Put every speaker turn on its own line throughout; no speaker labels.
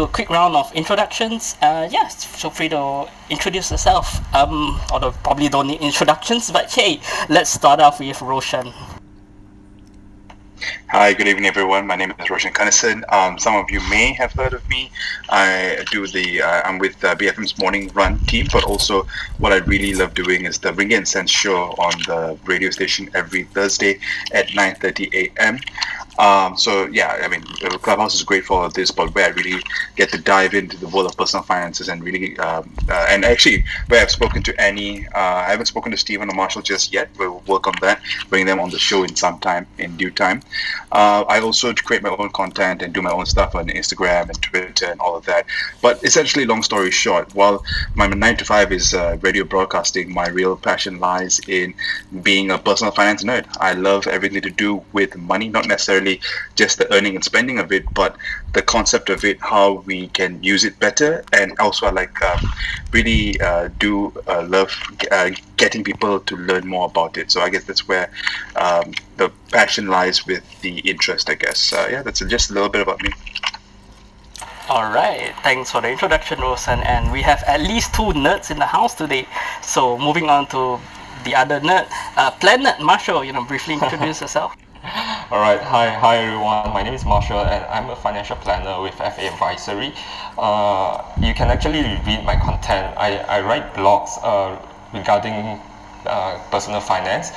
a quick round of introductions. Yes, feel free to introduce yourself. Although probably don't need introductions, but hey, let's start off with Roshan.
Hi, good evening, everyone. My name is Roshan Kanesan. Some of you may have heard of me. I'm with BFM's Morning Run team, but also what I really love doing is the Ringgit and Cents show on the radio station every Thursday at 9:30 a.m. Clubhouse is great for this, but where I really get to dive into the world of personal finances and really, and actually, where I've spoken to Annie, I haven't spoken to Stephen or Marshall just yet. We'll work on that, bring them on the show in due time. I also create my own content and do my own stuff on Instagram and Twitter and all of that. But essentially, long story short, while my 9 to 5 is radio broadcasting, my real passion lies in being a personal finance nerd. I love everything to do with money, not necessarily just the earning and spending of it, but the concept of it, how we can use it better. And also, I like love getting people to learn more about it. So I guess that's where the passion lies with the interest, I guess. That's just a little bit about me.
Alright, thanks for the introduction, Roshan. And we have at least 2 nerds in the house today. So moving on to the other nerd, Planet Marshall, briefly introduce yourself.
Alright, hi everyone. My name is Marshall and I'm a financial planner with FA Advisory. You can actually read my content. I write blogs regarding personal finance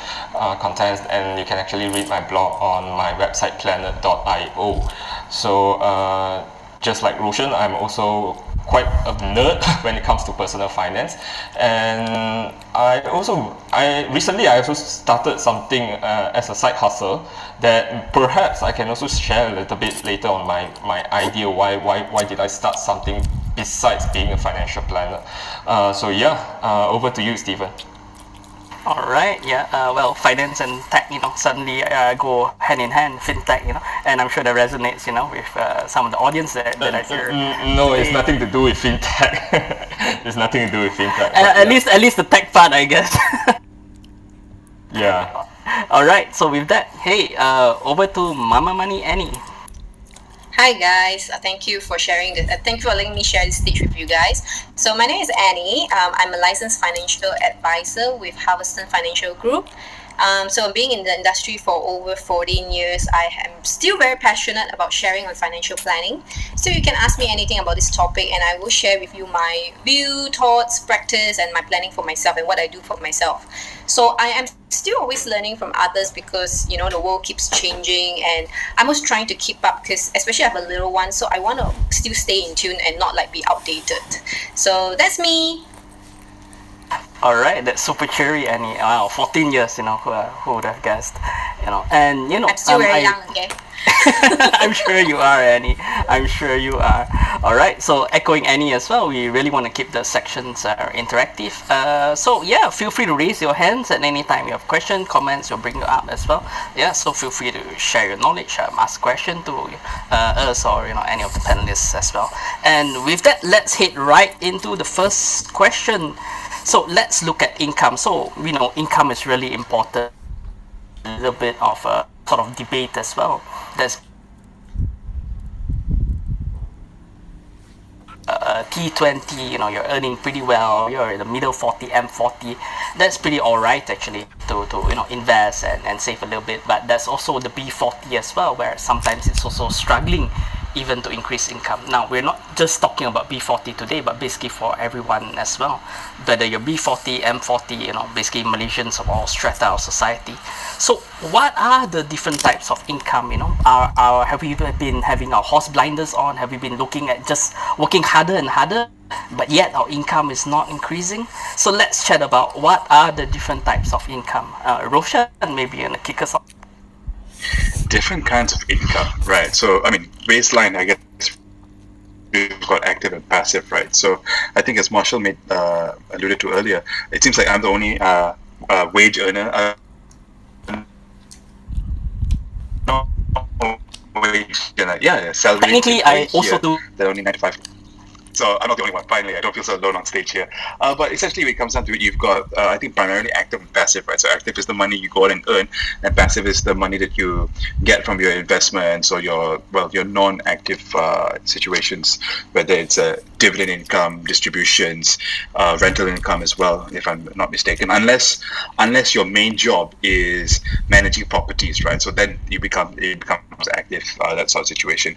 content, and you can actually read my blog on my website planet.io. So just like Roshan, I'm also quite a nerd when it comes to personal finance, and I recently also started something as a side hustle that perhaps I can also share a little bit later on my idea why did I start something besides being a financial planner. Over to you, Stephen.
Alright, finance and tech, suddenly go hand in hand, fintech, and I'm sure that resonates, with some of the audience that I hear.
No, it's nothing to do with fintech. It's nothing to do with fintech.
At least the tech part, I guess.
Yeah.
Alright, so with that, hey, over to Mama Money Annie.
Hi guys, thank you for sharing this. Thank you for letting me share this stage with you guys. So my name is Annie. I'm a licensed financial advisor with Harveston Financial Group. So being in the industry for over 14 years, I am still very passionate about sharing on financial planning. So you can ask me anything about this topic and I will share with you my view, thoughts, practice and my planning for myself and what I do for myself. So I am still always learning from others because, the world keeps changing and I'm always trying to keep up because especially I have a little one, so I want to still stay in tune and not be outdated. So that's me.
Alright, that's super cheery, Annie. Wow, 14 years, who would have guessed, and
I'm still very young, okay?
I'm sure you are, Annie. I'm sure you are. Alright, so echoing Annie as well, we really want to keep the sections interactive. Feel free to raise your hands at any time you have questions, comments, we'll bring you up as well. Yeah, so feel free to share your knowledge, ask question to us or any of the panelists as well. And with that, let's head right into the first question. So let's look at income. So income is really important. A little bit of a sort of debate as well. There's T20, you're earning pretty well, you're in the middle 40, M40, that's pretty alright actually to invest and save a little bit. But there's also the B40 as well, where sometimes it's also struggling even to increase income. Now, we're not just talking about B40 today, but basically for everyone as well. Whether you're B40, M40, basically Malaysians of all strata of society. So what are the different types of income, have we been having our horse blinders on? Have we been looking at just working harder and harder, but yet our income is not increasing? So let's chat about what are the different types of income. Roshan, maybe you want to kick us off.
Different kinds of income, right? So, baseline, I guess, we've got active and passive, right? So, I think as Marshall alluded to earlier, it seems like I'm the only wage earner. Wage earner, salary.
Technically, I also do.
They're only 95. So I'm not the only one. Finally, I don't feel so alone on stage here. But essentially, when it comes down to it, you've got, I think, primarily active and passive, right? So active is the money you go out and earn, and passive is the money that you get from your investments or your non-active situations, whether it's dividend income, distributions, rental income as well, if I'm not mistaken. Unless your main job is managing properties, right? So then it becomes active, that sort of situation.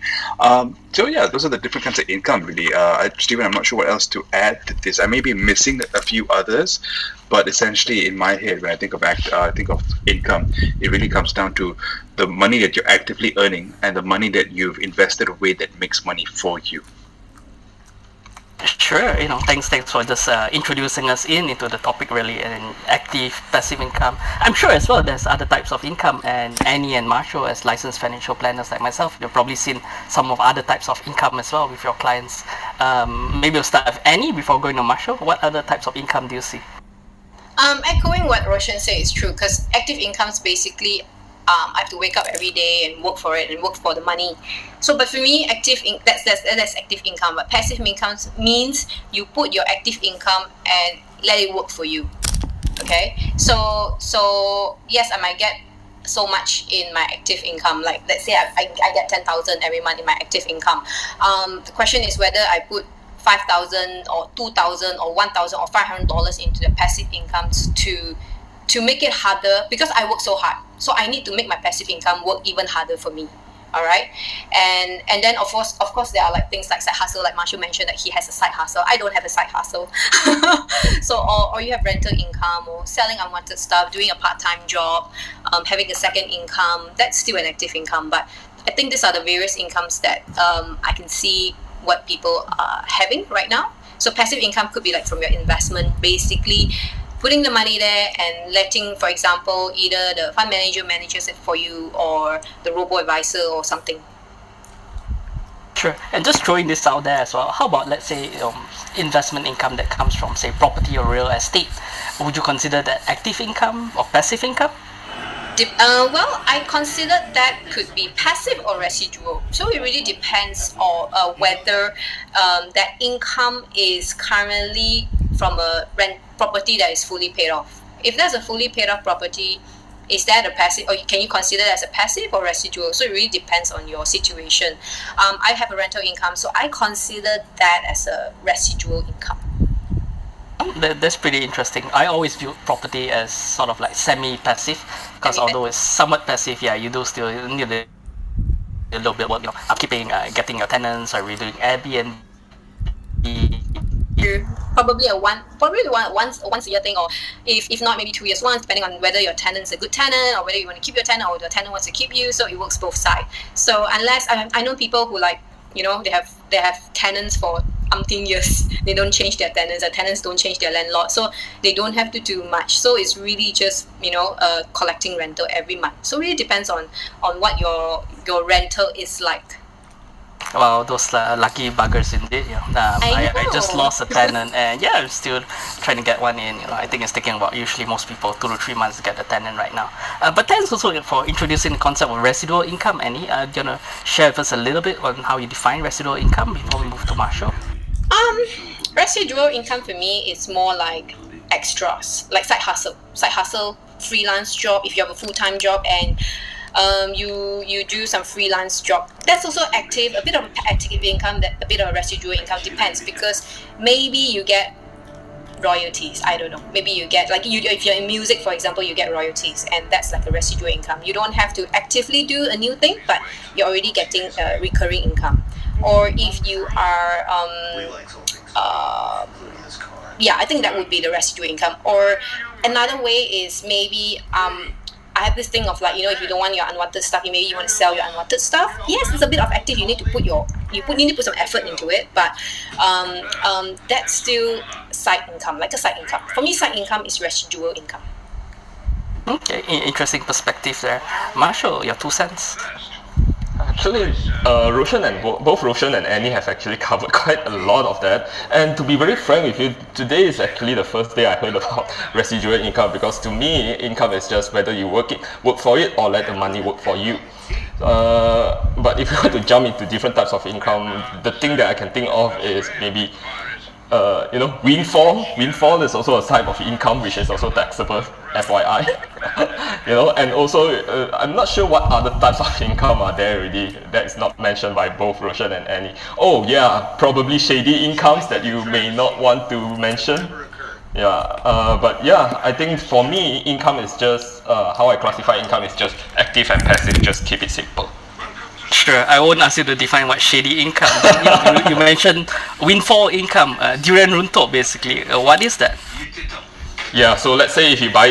So yeah, those are the different kinds of income, really. Stephen, I'm not sure what else to add to this. I may be missing a few others, but essentially in my head, when I think of income, it really comes down to the money that you're actively earning and the money that you've invested away that makes money for you.
Sure, thanks for just introducing us into the topic, really, and active, passive income. I'm sure as well there's other types of income, and Annie and Marshall, as licensed financial planners like myself, you've probably seen some of other types of income as well with your clients. Maybe we'll start with Annie before going to Marshall. What other types of income do you see?
Echoing what Roshan said is true, because active income is basically I have to wake up every day and work for it and work for the money. So, but for me, that's active income. But passive income means you put your active income and let it work for you. Okay. So yes, I might get so much in my active income. Like, let's say I get 10,000 every month in my active income. The question is whether I put 5,000 or 2,000 or 1,000 or $500 into the passive incomes to make it harder, because I work so hard. So I need to make my passive income work even harder for me. All right. And then of course there are like things like side hustle, like Marshall mentioned that he has a side hustle. I don't have a side hustle. So or you have rental income, or selling unwanted stuff, doing a part-time job, having a second income. That's still an active income. But I think these are the various incomes that I can see what people are having right now. So passive income could be like from your investment, basically putting the money there and letting, for example, either the fund manager manages it for you or the robo-advisor or something.
Sure. And just throwing this out there as well, how about, let's say, investment income that comes from, say, property or real estate? Would you consider that active income or passive income?
Well, I consider that could be passive or residual. So it really depends on whether that income is currently from a rent property that is fully paid off. If there's a fully paid off property, is that a passive, or can you consider that as a passive or residual? So it really depends on your situation. I have a rental income, so I consider that as a residual income.
That's pretty interesting. I always view property as sort of like semi-passive, because although it's somewhat passive, yeah, you do still need a little bit of work, upkeeping, getting your tenants, or redoing Airbnb.
Probably once a year thing, or if not, maybe 2 years once, depending on whether your tenant's a good tenant or whether you want to keep your tenant or the tenant wants to keep you. So it works both sides. So unless I know people who, like, they have tenants for umpteen years. They don't change their tenants. The tenants don't change their landlord, so they don't have to do much. So it's really just collecting rental every month. So it really depends on what your rental is like.
Wow, those lucky buggers indeed. I just lost a tenant, and yeah, I'm still trying to get one in. I think it's taking about usually most people 2 to 3 months to get a tenant right now. But thanks also for introducing the concept of residual income. Annie, do you want to share with us a little bit on how you define residual income before we move to Marshall?
Residual income for me is more like extras, like side hustle, freelance job. If you have a full-time job and you do some freelance job, that's also active, a bit of active income, that a bit of residual income, depends, because maybe you get royalties. I don't know, maybe you get, like, if you're in music, for example, you get royalties, and that's like a residual income. You don't have to actively do a new thing, but you're already getting recurring income. Or if you are I think that would be the residual income. Or another way is maybe I have this thing of, like, if you don't want your unwanted stuff, maybe you want to sell your unwanted stuff. Yes, it's a bit of active. You need to put need to put some effort into it, but that's still side income, like a side income. For me, side income is residual income.
Okay, interesting perspective there. Marshall, your 2 cents.
Actually, Roshan and both Roshan and Annie have actually covered quite a lot of that. And to be very frank with you, today is actually the first day I heard about residual income, because to me, income is just whether you work for it or let the money work for you. But if you were to jump into different types of income, the thing that I can think of is maybe windfall. Windfall is also a type of income which is also taxable, FYI. And also I'm not sure what other types of income are there already that is not mentioned by both Roshan and Annie. Oh yeah, probably shady incomes that you may not want to mention. But yeah, I think for me, income is just how I classify income is just active and passive. Just keep it simple.
Sure, I won't ask you to define what shady income. You mentioned windfall income, durian runtuh basically. What is that?
Yeah, so let's say if you buy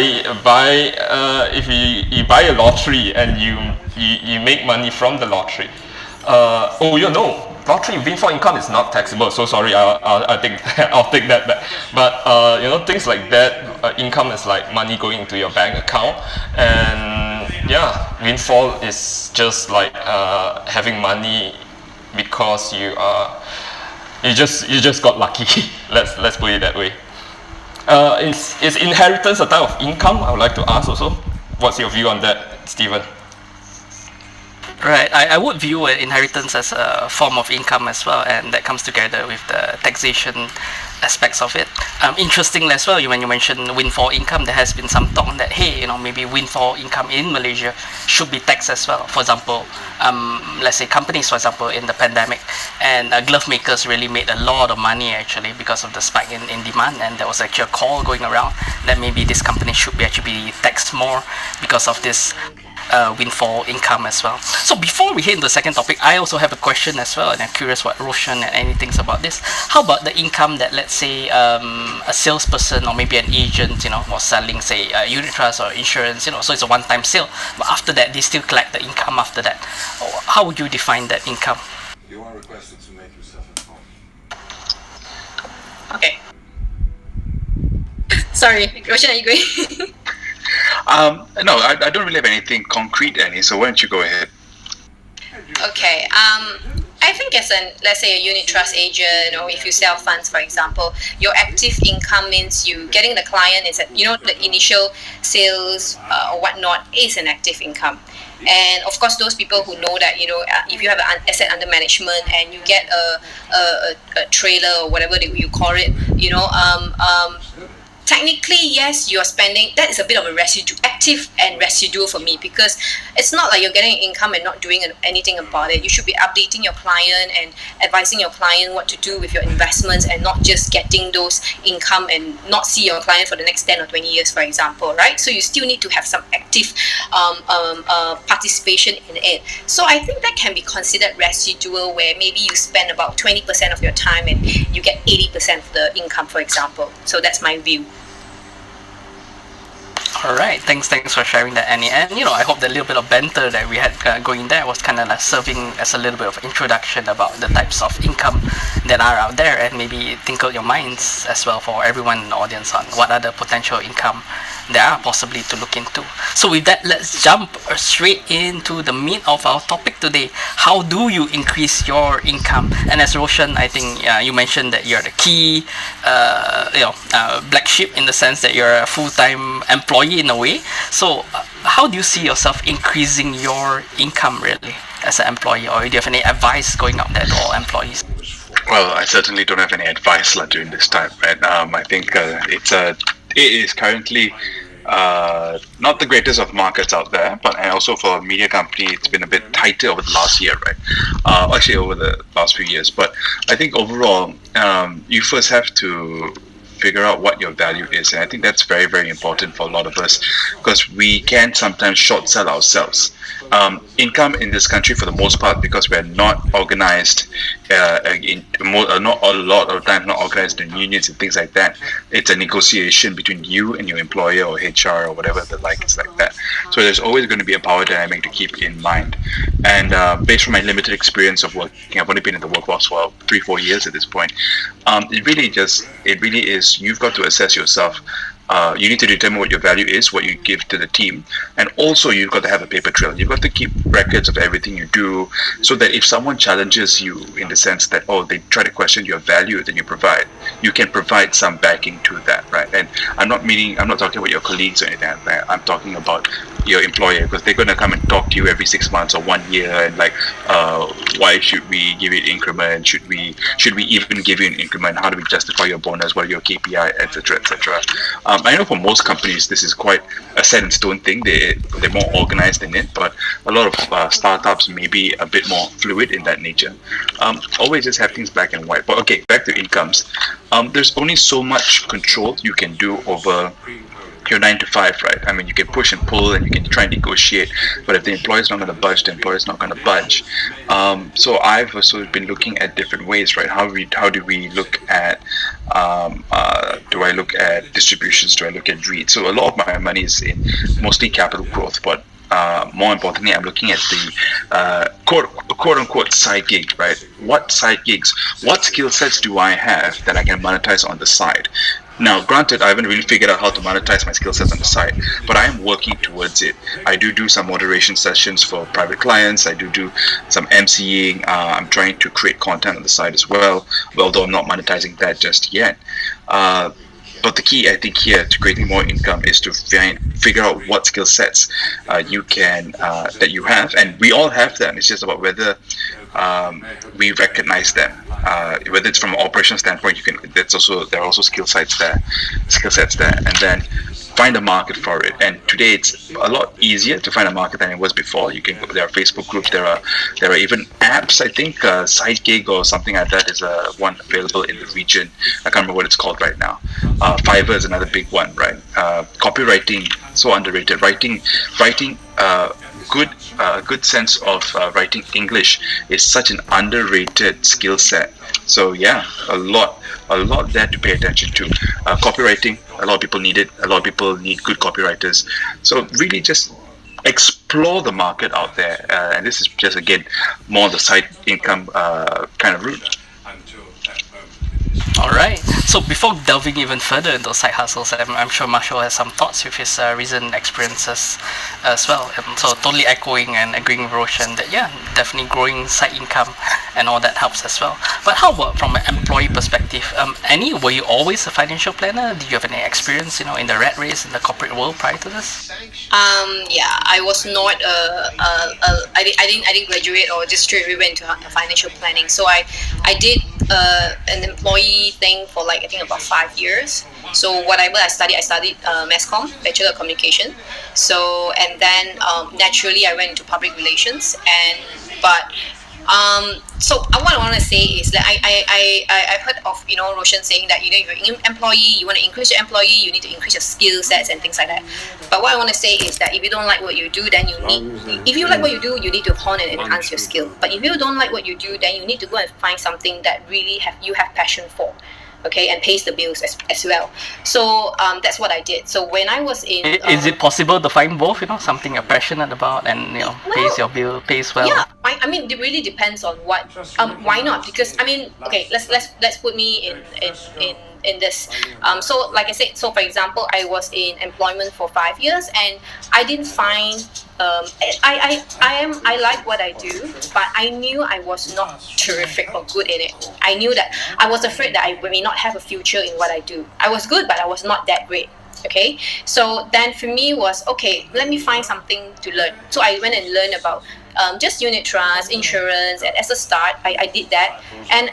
a lottery and you make money from the lottery. Lottery windfall income is not taxable. So sorry, I'll take that back. But things like that, income is like money going into your bank account, and yeah, windfall is just like having money because you just got lucky. Let's put it that way. Is inheritance a type of income? I would like to ask also. What's your view on that, Stephen?
Right, I would view inheritance as a form of income as well, and that comes together with the taxation aspects of it. Interestingly as well, when you mentioned windfall income, there has been some talk that maybe windfall income in Malaysia should be taxed as well. For example, let's say companies, for example, in the pandemic, and glove makers really made a lot of money actually because of the spike in demand, and there was actually a call going around that maybe this company should be taxed more because of this windfall income as well. So before we head into the second topic, I also have a question as well, and I'm curious what Roshan and any thinks about this. How about the income that, let's say, a salesperson or maybe an agent, was selling, say, unit trust or insurance, so it's a one-time sale, but after that they still collect the income after that. How would you define that income?
You are requested to make yourself at home.
Okay. Sorry, Roshan, are you going?
No, I don't really have anything concrete, Annie, so why don't you go ahead?
Okay. I think as let's say a unit trust agent, or if you sell funds, for example, your active income means you getting the client is the initial sales or whatnot is an active income. And of course, those people who know that if you have an asset under management and you get a trailer or whatever you call it, technically, yes, you're spending. That is a bit of a active and residual for me, because it's not like you're getting income and not doing anything about it. You should be updating your client and advising your client what to do with your investments, and not just getting those income and not see your client for the next 10 or 20 years, for example, right? So you still need to have some active participation in it. So I think that can be considered residual, where maybe you spend about 20% of your time and you get 80% of the income, for example. So that's my view.
Alright, thanks for sharing that, Annie. And I hope the little bit of banter that we had going there was kind of like serving as a little bit of introduction about the types of income that are out there, and maybe tinkle your minds as well for everyone in the audience on what other potential income there are possibly to look into. So with that, let's jump straight into the meat of our topic today. How do you increase your income? And as Roshan, I think you mentioned that you're the key black sheep, in the sense that you're a full-time employee in a way. So how do you see yourself increasing your income really as an employee, or do you have any advice going out there to all employees?
Well, I certainly don't have any advice during this time, right? I think it is currently not the greatest of markets out there, but also for a media company, it's been a bit tighter over the last year, right? Actually, over the last few years. But I think overall, you first have to figure out what your value is, and I think that's very, very important for a lot of us, because we can sometimes short sell ourselves. Income in this country, for the most part, because we're not organized, not a lot of times not organized in unions and things like that. It's a negotiation between you and your employer or HR or whatever the like. It's like that. So there's always going to be a power dynamic to keep in mind. And based on my limited experience of working, I've only been in the workforce for 3-4 years at this point. It really is. You've got to assess yourself. You need to determine what your value is, what you give to the team, and also you've got to have a paper trail. You've got to keep records of everything you do, so that if someone challenges you in the sense that they try to question your value that you provide, you can provide some backing to that, right? And I'm not talking about your colleagues or anything like that. I'm talking about your employer, because they're going to come and talk to you every 6 months or 1 year and like, why should we give it increment? Should we even give you an increment? How do we justify your bonus? What are your KPI, etc., etc. I know for most companies this is quite a set in stone thing. They're more organized in it, but a lot of startups may be a bit more fluid in that nature. Always just have things black and white. But okay, back to incomes. There's only so much control you can do over your 9 to 5, right? I mean, you can push and pull and you can try and negotiate, but if the employer's not going to budge, the employer's not going to budge. So I've also been looking at different ways, right? How do we look at do I look at distributions? Do I look at REIT? So a lot of my money is in mostly capital growth, but more importantly, I'm looking at the quote unquote side gig, right? What side gigs? What skill sets do I have that I can monetize on the side? Now, granted, I haven't really figured out how to monetize my skill sets on the side, but I am working towards it. I do some moderation sessions for private clients. I do some MCing. I'm trying to create content on the side as well, although I'm not monetizing that just yet. But the key, I think, here to creating more income is to figure out what skill sets you can that you have, and we all have them. It's just about whether we recognize them. Whether it's from an operational standpoint, there are also skill sets there, and then find a market for it. And today it's a lot easier to find a market than it was before. There are Facebook groups, there are even apps. I think SideGig or something like that is one available in the region. I can't remember what it's called right now. Fiverr is another big one, right? Copywriting, so underrated. Writing good sense of writing English is such an underrated skill set. So yeah, a lot there to pay attention to. Copywriting, a lot of people need it. A lot of people need good copywriters. So really just explore the market out there. And this is just, again, more the side income kind of route.
All right. So before delving even further into side hustles, I'm sure Marshall has some thoughts with his recent experiences as well. So totally echoing and agreeing with Roshan that definitely growing side income and all that helps as well. But how about from an employee perspective? Annie, were you always a financial planner? Did you have any experience, in the rat race in the corporate world prior to this?
I was not. I didn't graduate or just straight away went to financial planning. So I did an employee thing for I think about 5 years. So whatever I studied mass comm, Bachelor of Communication. So and then naturally I went into public relations so what I want to say is that I've heard of Roshan saying that you're an employee, you want to increase your employee, you need to increase your skill sets and things like that. But what I want to say is that if you don't like what you do, then if you like what you do, you need to hone and enhance your skill. But if you don't like what you do, then you need to go and find something that really you have passion for. Okay, and pays the bills as well. So that's what I did. So when I was in,
is it possible to find both? Something you're passionate about and pays your bill, pays well.
Yeah, I mean, it really depends on what. Why not? Because I mean, okay, let's put me in this. So like I said, so for example, I was in employment for 5 years, and I didn't find. I like what I do, but I knew I was not terrific or good in it. I knew that I was afraid that I may not have a future in what I do. I was good, but I was not that great. Okay, so then for me was, okay, let me find something to learn. So I went and learned about just unit trust, insurance, and as a start, I did that. And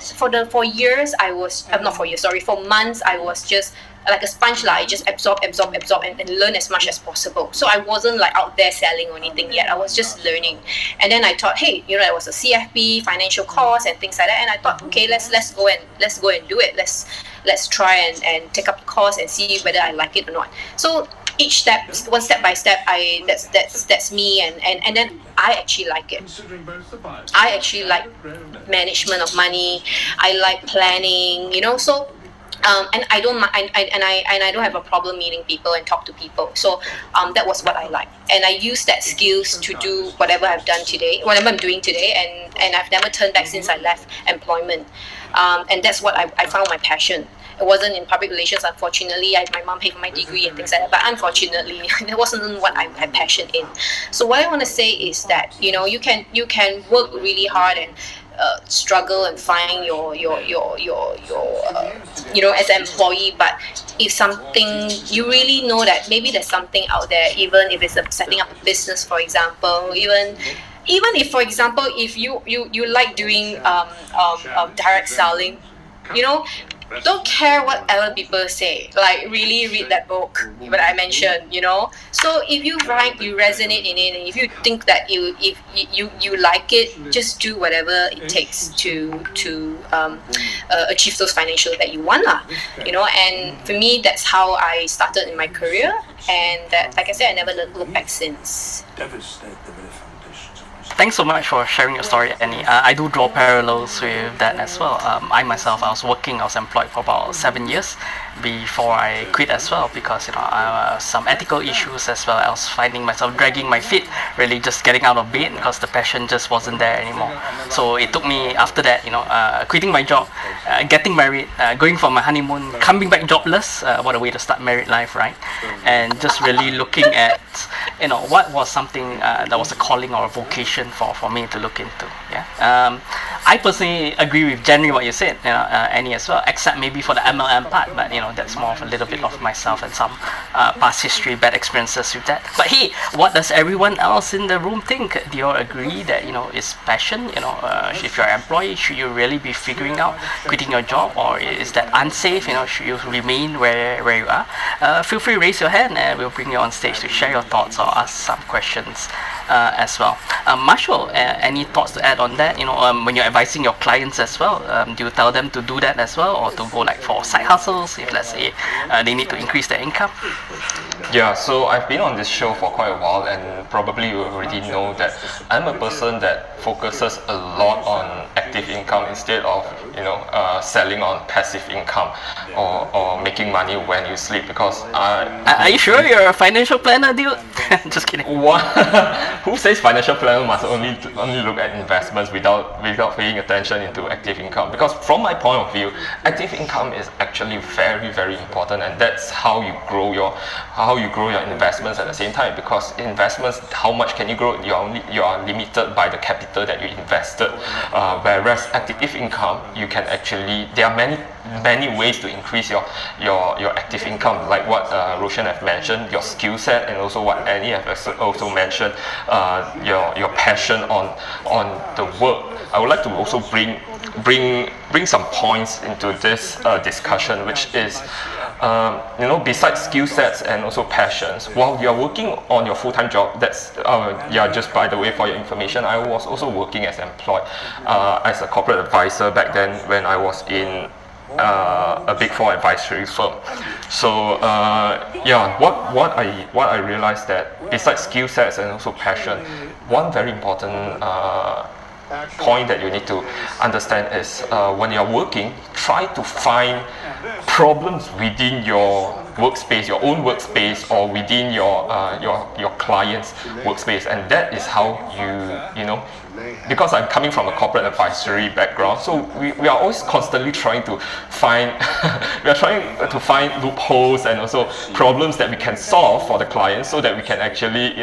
for years, I was not for years, sorry, for months, I was just like a sponge. I just absorb and learn as much as possible. So I wasn't out there selling or anything yet. I was just learning. And then I thought, hey, there was a CFP, financial course and things like that. And I thought, okay, let's go and do it. Let's try and take up the course and see whether I like it or not. So each step, one step by step, that's me, and then I actually like it. I actually like management of money. I like planning, so And I don't I don't have a problem meeting people and talk to people. So that was what I like, and I used that skills to do whatever I've done today, whatever I'm doing today, and I've never turned back since I left employment. And that's what I found my passion. It wasn't in public relations, unfortunately. My mom paid for my degree and things like that, but unfortunately, that wasn't what I had passion in. So what I want to say is that you can work really hard and struggle and find your as an employee, but if something you really know that maybe there's something out there, even if it's setting up a business, for example, even if, for example, if you like doing direct selling, don't care what other people say. Like, really read that book that I mentioned. So if you resonate in it, and if you think that you like it, just do whatever it takes to achieve those financial that you want, And for me, that's how I started in my career, and that, like I said, I never looked back since.
Thanks so much for sharing your story, Annie. I do draw parallels with that as well. I was employed for about 7 years before I quit as well, because some ethical issues as well. I was finding myself dragging my feet, really just getting out of bed, because the passion just wasn't there anymore. So it took me, after that, quitting my job, getting married, going for my honeymoon, coming back jobless. What a way to start married life, right? And just really looking at what was something that was a calling or a vocation for me to look into. I personally agree with generally what you said, Annie, as well, except maybe for the MLM part, but that's more of a little bit of myself and some past history, bad experiences with that. But hey, what does everyone else in the room think? Do you all agree that it's passion? If you're an employee, should you really be figuring out quitting your job, or is that unsafe? Should you remain where you are? Feel free to raise your hand, and we'll bring you on stage to share your thoughts or ask some questions as well. Marshall, any thoughts to add on that? When you're advising your clients as well, do you tell them to do that as well, or to go like for side hustles if, let's say, they need to increase their income?
Yeah, so I've been on this show for quite a while, and probably you already know that I'm a person that focuses a lot on active income instead of selling on passive income or making money when you sleep, because
are you sure you're a financial planner, dude? Just kidding.
What? Who says financial planner must only look at investments without paying attention into active income? Because from my point of view, active income is actually very, very important, and that's how you grow your investments at the same time. Because investments, how much can you grow? You are limited by the capital that you invested. Whereas active income, you can actually, there are many ways to increase your active income, like what Roshan have mentioned, your skill set, and also what Annie have also mentioned, your passion on the work. I would like to also bring some points into this discussion, which is besides skill sets and also passions, while you're working on your full-time job, that's just by the way, for your information, I was also working as employed as a corporate advisor back then when I was in a Big Four advisory firm. So what I realized that besides skill sets and also passion, one very important point that you need to understand is when you're working, try to find problems within your workspace, your own workspace, or within your client's workspace, and that is how because I'm coming from a corporate advisory background, so we are always constantly trying to find loopholes and also problems that we can solve for the client, so that we can actually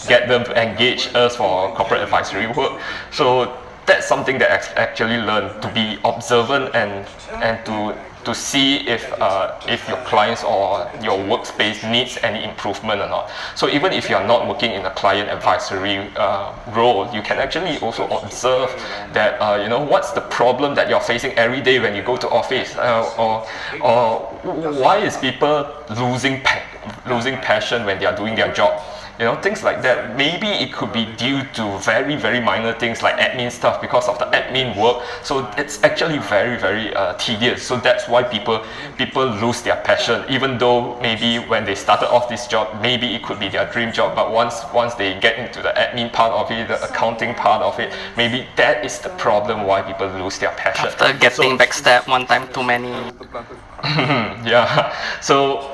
get them to engage us for corporate advisory work. So that's something that I actually learned, to be observant and to see if your clients or your workspace needs any improvement or not. So even if you are not working in a client advisory role, you can actually also observe that what's the problem that you're facing every day when you go to office, or why is people losing passion when they are doing their job. You know, things like that. Maybe it could be due to very, very minor things like admin stuff because of the admin work. So it's actually very, very tedious. So that's why people lose their passion, even though maybe when they started off this job, maybe it could be their dream job. But once they get into the admin part of it, the accounting part of it, maybe that is the problem why people lose their passion.
After getting backstabbed one time too many.
Yeah. So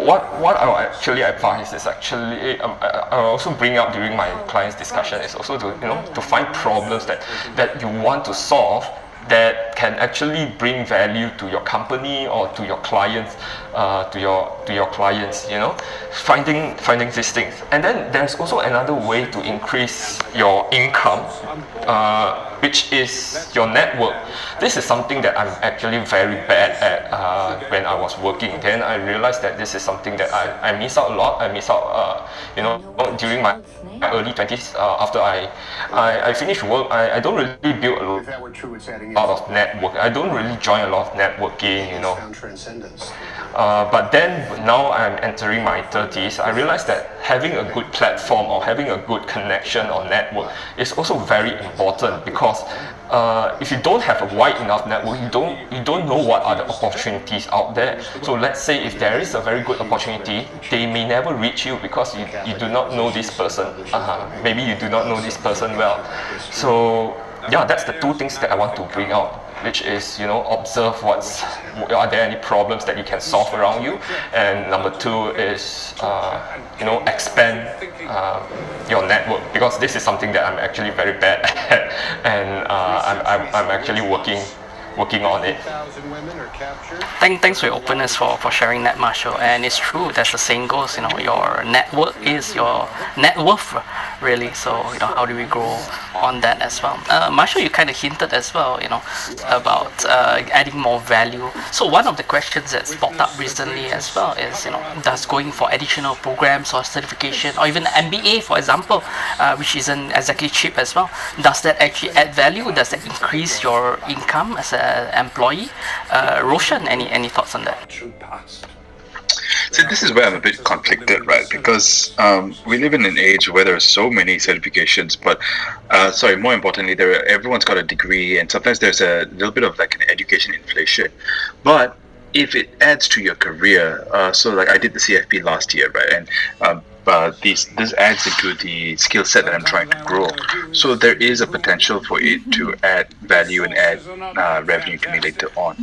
what I will actually advise is actually I also bring up during my clients discussion is also to find problems that you want to solve that can actually bring value to your company or to your clients, you know, finding these things. And then there's also another way to increase your income, which is your network. This is something that I'm actually very bad at when I was working. Then I realized that this is something that I miss out a lot. I miss out, you know, during my early 20s, after I finished work, I don't really build a lot of network. I don't really join a lot of networking, you know. But then now I'm entering my 30s, I realized that having a good platform or having a good connection or network is also very important, because if you don't have a wide enough network, you don't know what are the opportunities out there. So let's say if there is a very good opportunity, they may never reach you because you do not know this person. Maybe you do not know this person well. So yeah, that's the two things that I want to bring out, which is, you know, observe are there any problems that you can solve around you, and number two is you know, expand your network, because this is something that I'm actually very bad at, and I'm actually working on it.
Thanks for your openness for sharing that, Marshall. And it's true, as the saying goes, you know, your network is your net worth, really. So, you know, how do we grow on that as well? Marshall, you kind of hinted as well, you know, about adding more value. So one of the questions that's popped up recently as well is, you know, does going for additional programs or certification, or even MBA, for example, which isn't exactly cheap as well, does that actually add value? Does that increase your income as an employee? Roshan, any thoughts on that?
So this is where I'm a bit conflicted, right? Because we live in an age where there are so many certifications, but more importantly, everyone's got a degree, and sometimes there's a little bit of like an education inflation. But if it adds to your career, so like I did the CFP last year, right? And this adds into the skill set that I'm trying to grow. So there is a potential for it to add value and add revenue to me later on.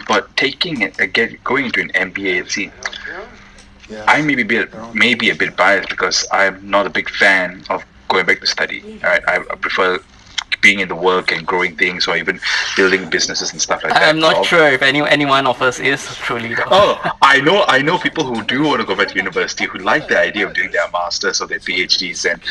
But taking it again, going into an MBA, see, I may be a bit biased because I'm not a big fan of going back to study. Right? I prefer being in the work and growing things, or even building businesses and stuff like that.
I'm not sure if any one of us is truly though.
Oh, I know people who do want to go back to university, who like the idea of doing their masters or their PhDs, and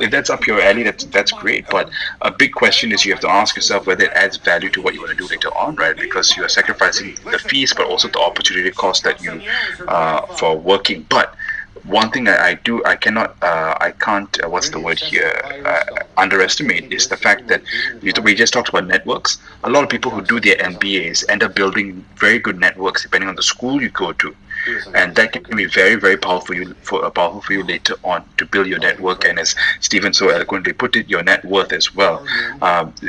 if that's up your alley, that's great. But a big question is, you have to ask yourself whether it adds value to what you want to do later on, right? Because you are sacrificing the fees, but also the opportunity cost that you for working. But one thing I can't underestimate is the fact that we just talked about networks. A lot of people who do their MBAs end up building very good networks depending on the school you go to, and that can be very, very powerful for you later on to build your network, and as Stephen so eloquently put it, your net worth as well,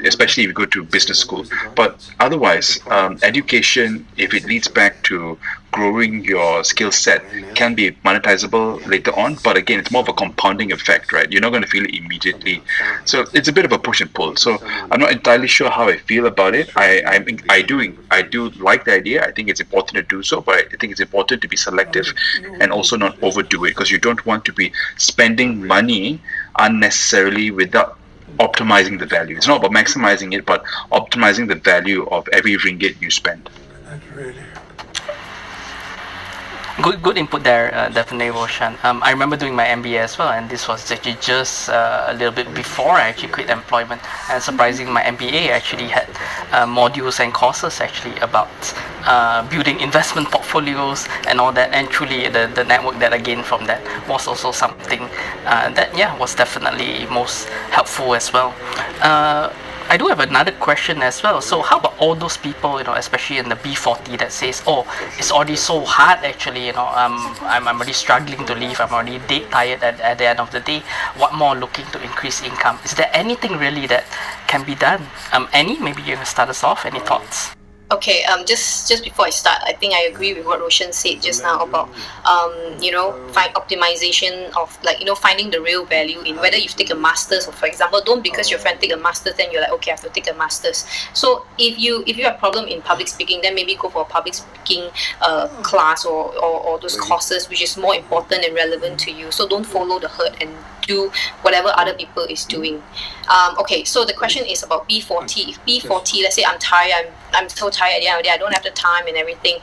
especially if you go to business school. But otherwise, education, if it leads back to growing your skill set, can be monetizable later on, but again, it's more of a compounding effect, right? You're not going to feel it immediately, so it's a bit of a push and pull. So I'm not entirely sure how I feel about it. I do like the idea. I think it's important to do so, but I think it's important to be selective and also not overdo it, because you don't want to be spending money unnecessarily without optimizing the value. It's not about maximizing it, but optimizing the value of every ringgit you spend.
Good input there, definitely, Roshan. I remember doing my MBA as well, and this was actually just a little bit before I actually quit employment. And surprisingly, my MBA actually had modules and courses actually about building investment portfolios and all that. And truly, the network that I gained from that was also something that was definitely most helpful as well. I do have another question as well. So how about all those people, especially in the B40 that says, oh, it's already so hard actually, I'm already struggling to live, I'm already dead tired at the end of the day. What more looking to increase income? Is there anything really that can be done? Annie, maybe you can start us off. Any thoughts?
Okay, just before I start, I think I agree with what Roshan said just now about find optimization of finding the real value in whether you take a master's or, for example, don't because your friend take a master's then you're like, okay, I have to take a master's. So if you have a problem in public speaking, then maybe go for a public speaking class or those courses which is more important and relevant to you. So don't follow the herd and do whatever other people is doing. Okay, so the question is about B40. If B40, let's say I'm tired, I'm so tired at the end of the day, I don't have the time and everything.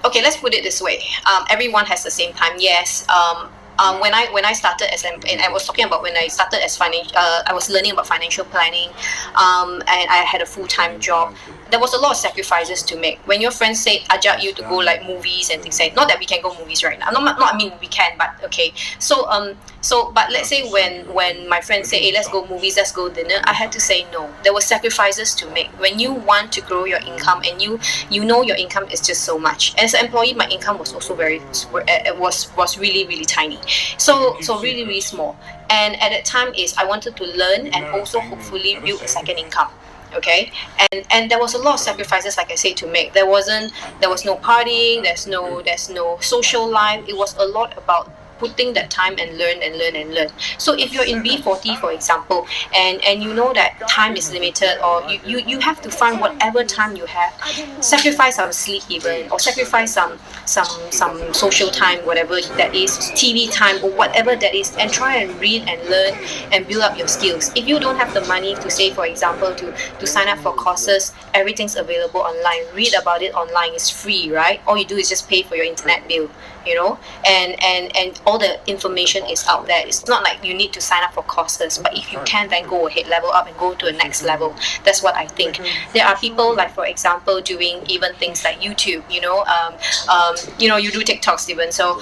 Okay, let's put it this way. Everyone has the same time. Yes. When I started and I was talking about when I started as I was learning about financial planning, and I had a full-time job. There was a lot of sacrifices to make. When your friends say ajak you to go like movies and things like, not that we can go movies right now. Not I mean we can, but okay. So but let's say when my friends say, hey, let's go movies, let's go dinner, I had to say no. There were sacrifices to make. When you want to grow your income and you know your income is just so much. As an employee, my income was also was really, really tiny. So really, really small. And at that time I wanted to learn and also hopefully build a second income. Okay, and there was a lot of sacrifices, like I said, to make. There was no partying, there's no social life. It was a lot about putting that time and learn. So if you're in B40, for example, and you know that time is limited, or you have to find whatever time you have, sacrifice some sleep even, or sacrifice some social time, whatever that is, TV time or whatever that is, and try and read and learn and build up your skills. If you don't have the money to say, for example, to sign up for courses, everything's available online. Read about it online. It's free, right? All you do is just pay for your internet bill. And all the information is out there. It's not like you need to sign up for courses, but if you can, then go ahead, level up and go to the next level. That's what I think. There are people like, for example, doing even things like YouTube. You do TikToks even. So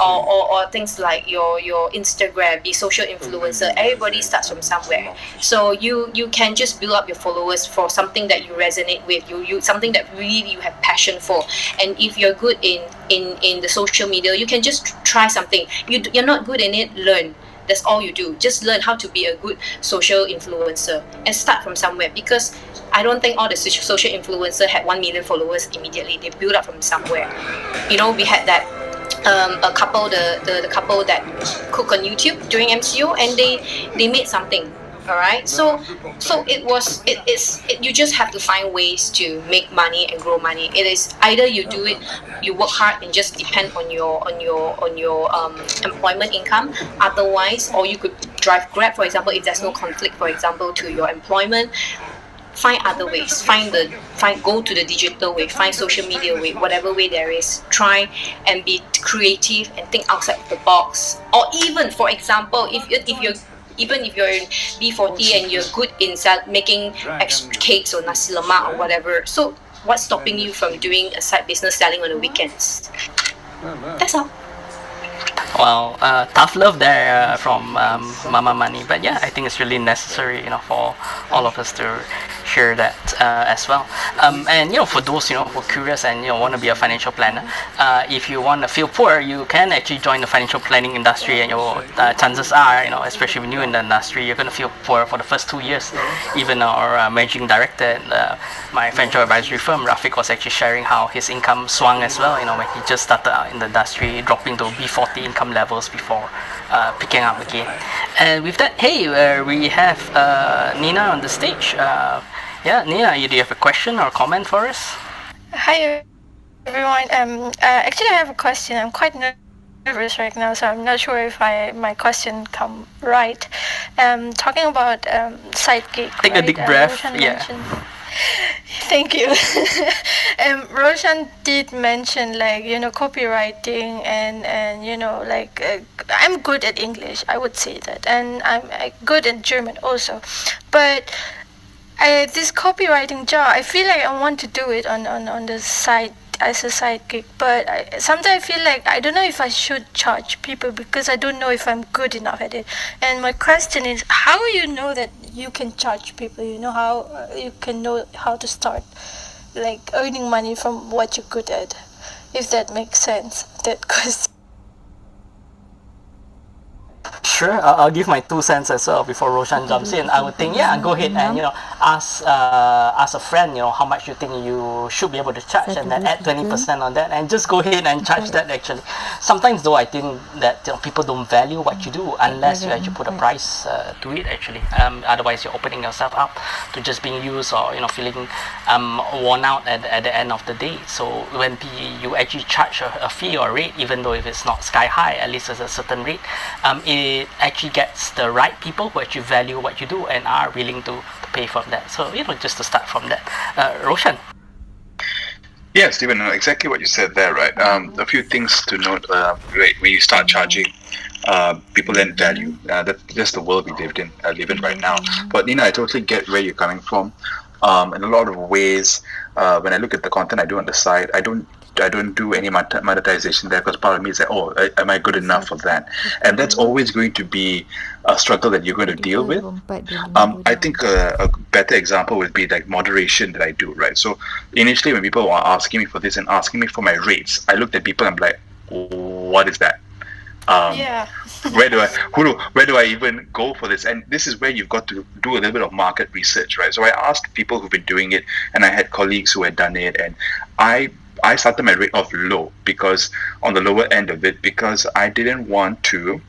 or things like your Instagram, the social influencer. Everybody starts from somewhere. So you can just build up your followers for something that you resonate with. You something that really you have passion for. And if you're good in the social media, you can just try something. You're not good in it, learn. That's all you do. Just learn how to be a good social influencer and start from somewhere, because I don't think all the social influencers had 1 million followers immediately. They built up from somewhere. We had that a couple, the couple that cook on YouTube during MCO, and they made something. All right, so you just have to find ways to make money and grow money. It is either you do it, you work hard and just depend on your employment income. Otherwise, or you could drive Grab, for example, if there's no conflict, for example, to your employment. Find other ways. Go to the digital way. Find social media way. Whatever way there is, try and be creative and think outside the box. Or even, for example, if you're in B40 and you're good in making cakes or nasi lemak or whatever, so what's stopping you from doing a side business selling on the weekends? That's all.
Well, tough love there from Mama Money, but yeah, I think it's really necessary, for all of us to hear that as well. And for those who are curious and want to be a financial planner, if you want to feel poor, you can actually join the financial planning industry, and your chances are, especially when you're in the industry, you're going to feel poor for the first 2 years. Even our managing director at my financial advisory firm, Rafiq, was actually sharing how his income swung as well. When he just started out in the industry, dropping to B40 income levels before picking up again. And with that, hey, we have Nina on the stage. Yeah, Nina, do you have a question or comment for us?
Hi, everyone. Actually, I have a question. I'm quite nervous right now, so I'm not sure if my question come right. Talking about side gig.
Take a deep breath. Yeah.
Thank you. Roshan did mention copywriting and I'm good at English, I would say that, and I'm good at German also, but this copywriting job, I feel like I want to do it on the side as a side gig, but sometimes I feel like I don't know if I should charge people because I don't know if I'm good enough at it. And my question is, how you know that you can charge people. You know how you can know how to start like earning money from what you're good at, if that makes sense. That question.
Sure, I'll give my 2 cents as well before Roshan jumps in. I would think, yeah, go ahead and ask a friend, how much you think you should be able to charge, and then add 20% on that, and just go ahead and charge that. Actually, sometimes though, I think that people don't value what you do unless you actually put a price to it. Actually, otherwise you're opening yourself up to just being used or feeling worn out at the end of the day. So when you actually charge a fee or rate, even though if it's not sky high, at least there's a certain rate, it actually gets the right people who actually value what you do and are willing to pay for that. So just to start from that. Roshan.
Yeah, Stephen, exactly what you said there, right? A few things to note. When you start charging, people then value. That's just the world we live in right now. But Nina, I totally get where you're coming from. In a lot of ways, when I look at the content I do on the side, I don't do any monetization there, because part of me is like, am I good enough for that? And that's always going to be a struggle that you're going to deal with. I think a better example would be like moderation that I do, right? So initially when people were asking me for this and asking me for my rates, I looked at people and I'm like, what is that? Where do I even go for this? And this is where you've got to do a little bit of market research, right? So I asked people who've been doing it, and I had colleagues who had done it, and I started my rate off low, because on the lower end of it, because I didn't want to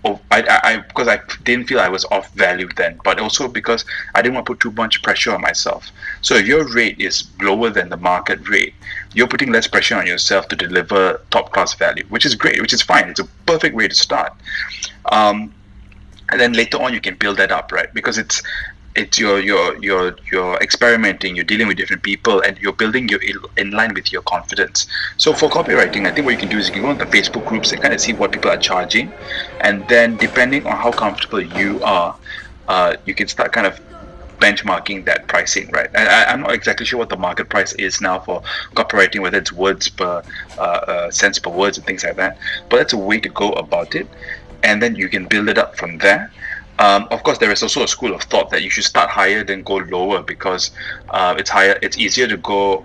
because I didn't feel I was off value then, but also because I didn't want to put too much pressure on myself. So if your rate is lower than the market rate, you're putting less pressure on yourself to deliver top class value, which is great, which is fine. It's a perfect way to start. And then later on you can build that up, right? Because it's you're experimenting, you're dealing with different people, and you're building in line with your confidence. So for copywriting, I think what you can do is you can go on the Facebook groups and kind of see what people are charging, and then depending on how comfortable you are, you can start kind of benchmarking that pricing, right? And I'm not exactly sure what the market price is now for copywriting, whether it's words per cents per words and things like that, but that's a way to go about it, and then you can build it up from there. Of course, there is also a school of thought that you should start higher than go lower, because it's easier to go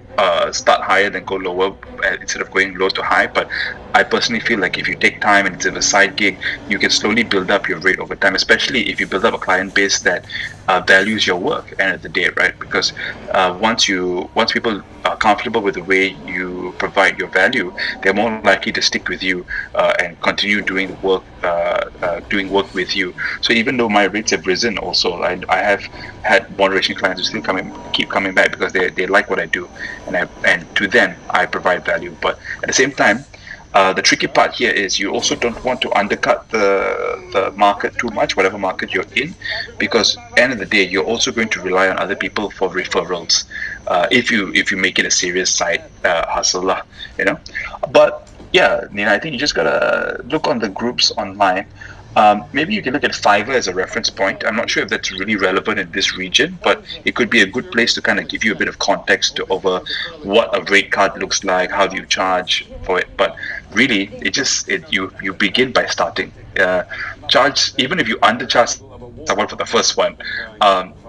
start higher than go lower instead of going low to high. But I personally feel like if you take time and it's a side gig, you can slowly build up your rate over time, especially if you build up a client base that values your work at the end of the day, right? Because once people are comfortable with the way you provide your value, they're more likely to stick with you and continue doing work with you. So even though my rates have risen, also I have had moderation clients who still keep coming back because they like what I do, and to them I provide value. But at the same time, the tricky part here is you also don't want to undercut the market too much, whatever market you're in, because at the end of the day you're also going to rely on other people for referrals if you make it a serious side hustle lah, But yeah, Nina, I think you just gotta look on the groups online. Maybe you can look at Fiverr as a reference point. I'm not sure if that's really relevant in this region, but it could be a good place to kind of give you a bit of context over what a rate card looks like, how do you charge for it. But really, you begin by starting. Charge, even if you undercharge someone for the first one,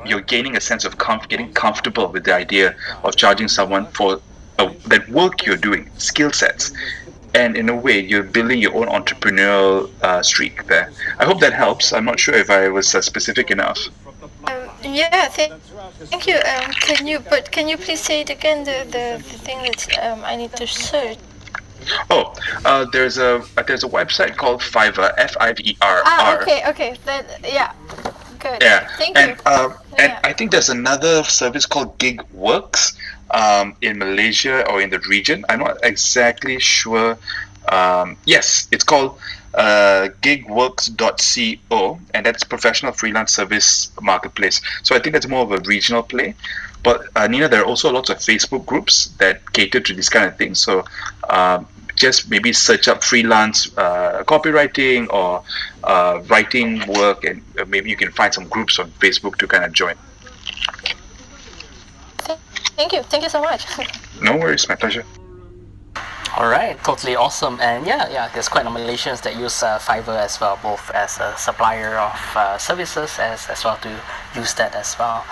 you're gaining a sense of getting comfortable with the idea of charging someone for that work you're doing, skill sets. And in a way, you're building your own entrepreneurial streak there. I hope that helps. I'm not sure if I was specific enough.
Yeah, thank you. Can you please say it again? The thing that I need to search.
Oh, there's a website called Fiverr, Fiverr.
Okay. Then yeah, good.
Yeah,
thank
you. And
yeah.
I think there's another service called GigWorks in Malaysia or in the region. I'm not exactly sure. Yes, it's called gigworks.co, and that's professional freelance service marketplace. So I think that's more of a regional play. But Nina, there are also lots of Facebook groups that cater to these kind of things. So just maybe search up freelance copywriting or writing work, and maybe you can find some groups on Facebook to kind of join.
Thank you so much.
No worries, my pleasure.
All right, totally awesome. And there's quite a Malaysians that use Fiverr as well, both as a supplier of services as well to use that as well.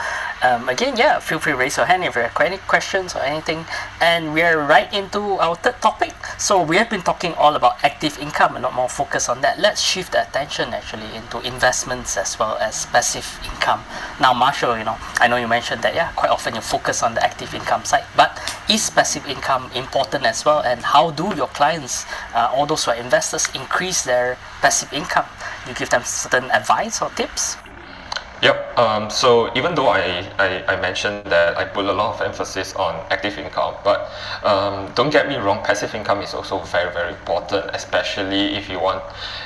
Again, feel free to raise your hand if you have any questions or anything. And we're right into our third topic. So we have been talking all about active income, a lot more focus on that. Let's shift the attention actually into investments as well as passive income. Now, Marshall, I know you mentioned that quite often you focus on the active income side, but is passive income important as well? And how do your clients, all those who are investors, increase their passive income? You give them certain advice or tips?
Yep. So even though I mentioned that I put a lot of emphasis on active income, but don't get me wrong, passive income is also very, very important, especially if you want,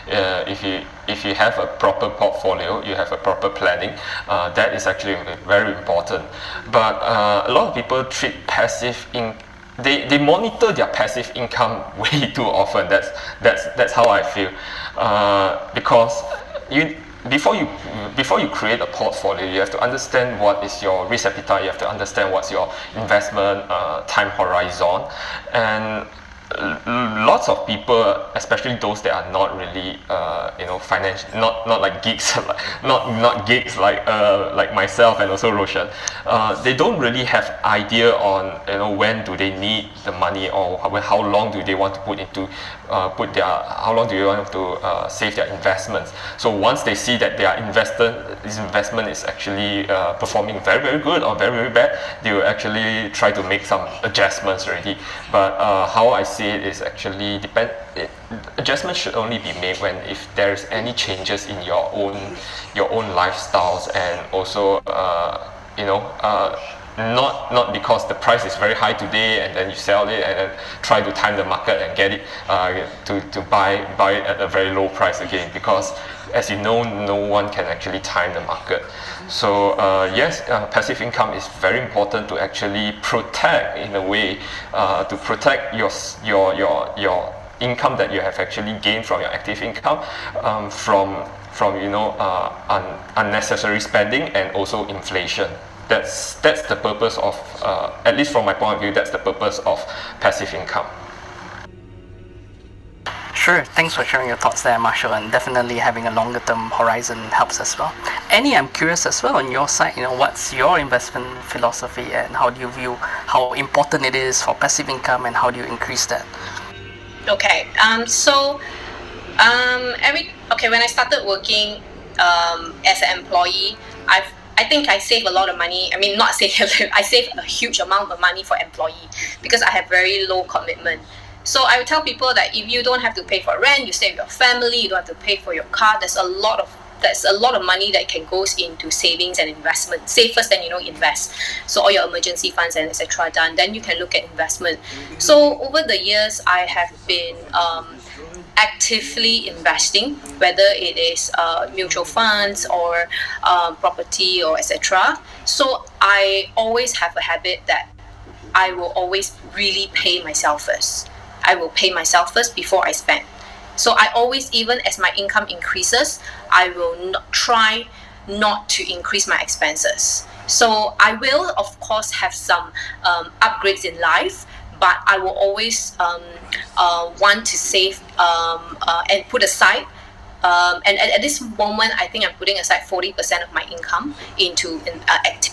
if you have a proper portfolio, you have a proper planning, that is actually very important. But a lot of people treat passive income, they monitor their passive income way too often. That's how I feel, because before you create a portfolio, you have to understand what is your risk appetite. You have to understand what's your investment time horizon, and lots of people, especially those that are not really financial, not like geeks, not geeks like myself and also Roshan, they don't really have idea on when do they need the money, or how long do they want to put into how long do you want to save their investments. So once they see that this investment is actually performing very, very good or very, very bad, they will actually try to make some adjustments already. But how I see it is actually adjustments should only be made when if there's any changes in your own lifestyles, and also not because the price is very high today and then you sell it and then try to time the market and get it to buy it at a very low price again, because as you know, no one can actually time the market. So yes, passive income is very important to actually protect, in a way, to protect your income that you have actually gained from your active income from unnecessary spending and also inflation. That's the purpose of, at least from my point of view, that's the purpose of passive income.
Sure, thanks for sharing your thoughts there, Marshall, and definitely having a longer term horizon helps as well. Annie, I'm curious as well on your side, what's your investment philosophy and how do you view how important it is for passive income and how do you increase that?
Okay, when I started working as an employee, I think I save a lot of money. I mean, not save, I save a huge amount of money for employee because I have very low commitment. So I would tell people that if you don't have to pay for rent, you stay with your family, you don't have to pay for your car, there's a lot of money that can goes into savings and investment. Save first, then invest. So all your emergency funds and etc. done, then you can look at investment. So over the years, I have been actively investing, whether it is mutual funds or property or etc. So I always have a habit that I will always really pay myself first. I will pay myself first before I spend. So I always, even as my income increases, I will try not to increase my expenses. So I will, of course, have some upgrades in life, but I will always want to save and put aside. And at this moment, I think I'm putting aside 40% of my income into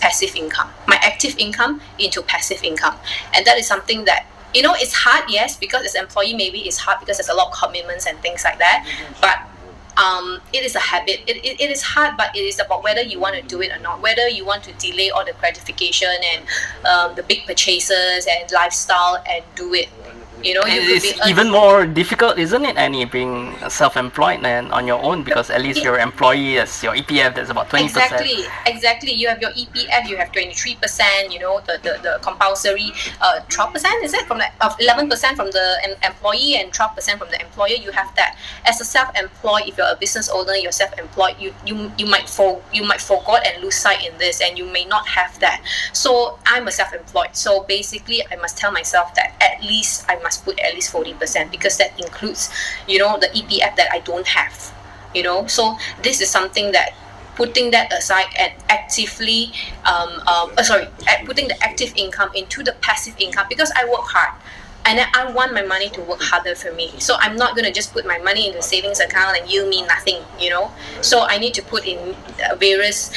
passive income. My active income into passive income. And that is something that, it's hard, yes, because as an employee, maybe it's hard because there's a lot of commitments and things like that. But it is a habit. It is hard, but it is about whether you want to do it or not, whether you want to delay all the gratification and the big purchases and lifestyle and do it.
It's even more difficult, isn't it, Annie, being self-employed and on your own, because at least your employee, as your EPF, that's about 20%.
Exactly. You have your EPF, you have 23%, the compulsory 12%, is it? 11% from the employee and 12% from the employer, you have that. As a self-employed, if you're a business owner, you're self-employed, you might forget and lose sight in this, and you may not have that. So I'm a self-employed, so basically I must tell myself that at least I must put at least 40%, because that includes, the EPF that I don't have, So this is something that, putting that aside and actively, putting the active income into the passive income, because I work hard. And then I want my money to work harder for me. So I'm not going to just put my money in the savings account and yield me nothing, So I need to put in various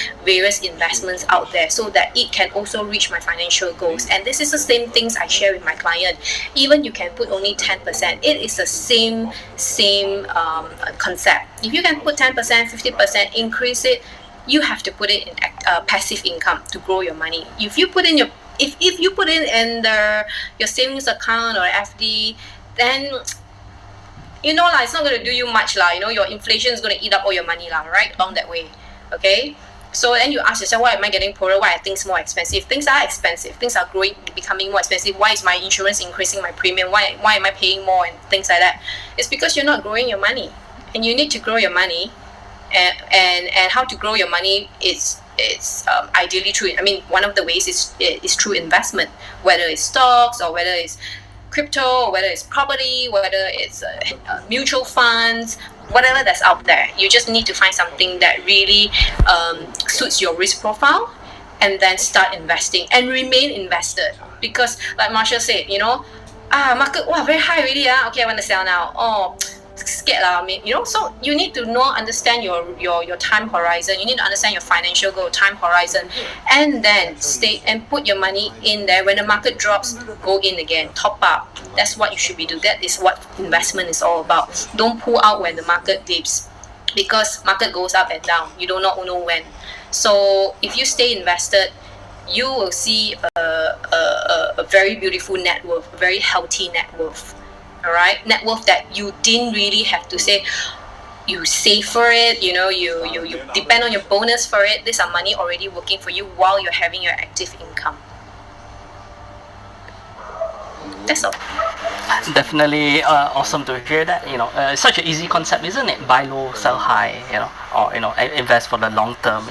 investments out there so that it can also reach my financial goals. And this is the same things I share with my client. Even you can put only 10%. It is the same concept. If you can put 10%, 50%, increase it, you have to put it in passive income to grow your money. If you put in your your savings account or FD, then it's not going to do you much your inflation is going to eat up all your money right along that way. Okay, so then you ask yourself, why am I getting poorer? Why are things more expensive? Things are expensive, things are becoming more expensive. Why is my insurance increasing my premium? Why am I paying more and things like that? It's because you're not growing your money, and you need to grow your money. And how to grow your money is ideally through, one of the ways is through investment, whether it's stocks or whether it's crypto or whether it's property, whether it's mutual funds, whatever that's out there. You just need to find something that really suits your risk profile, and then start investing and remain invested. Because like Marshall said, market very high already, okay, I want to sell now. Scared so you need to understand your time horizon. You need to understand your financial goal, time horizon, and then stay and put your money in there. When the market drops, go in again, top up. That's what you should be doing. That is what investment is all about. Don't pull out when the market dips, because market goes up and down. You do not know when. So if you stay invested, you will see a very beautiful net worth, a very healthy net worth. All right, net worth that you didn't really have to say you save for it, you depend on your bonus for it. These are money already working for you while you're having your active income. That's all.
Definitely awesome to hear that. It's such an easy concept, isn't it? Buy low, sell high. Or invest for the long term.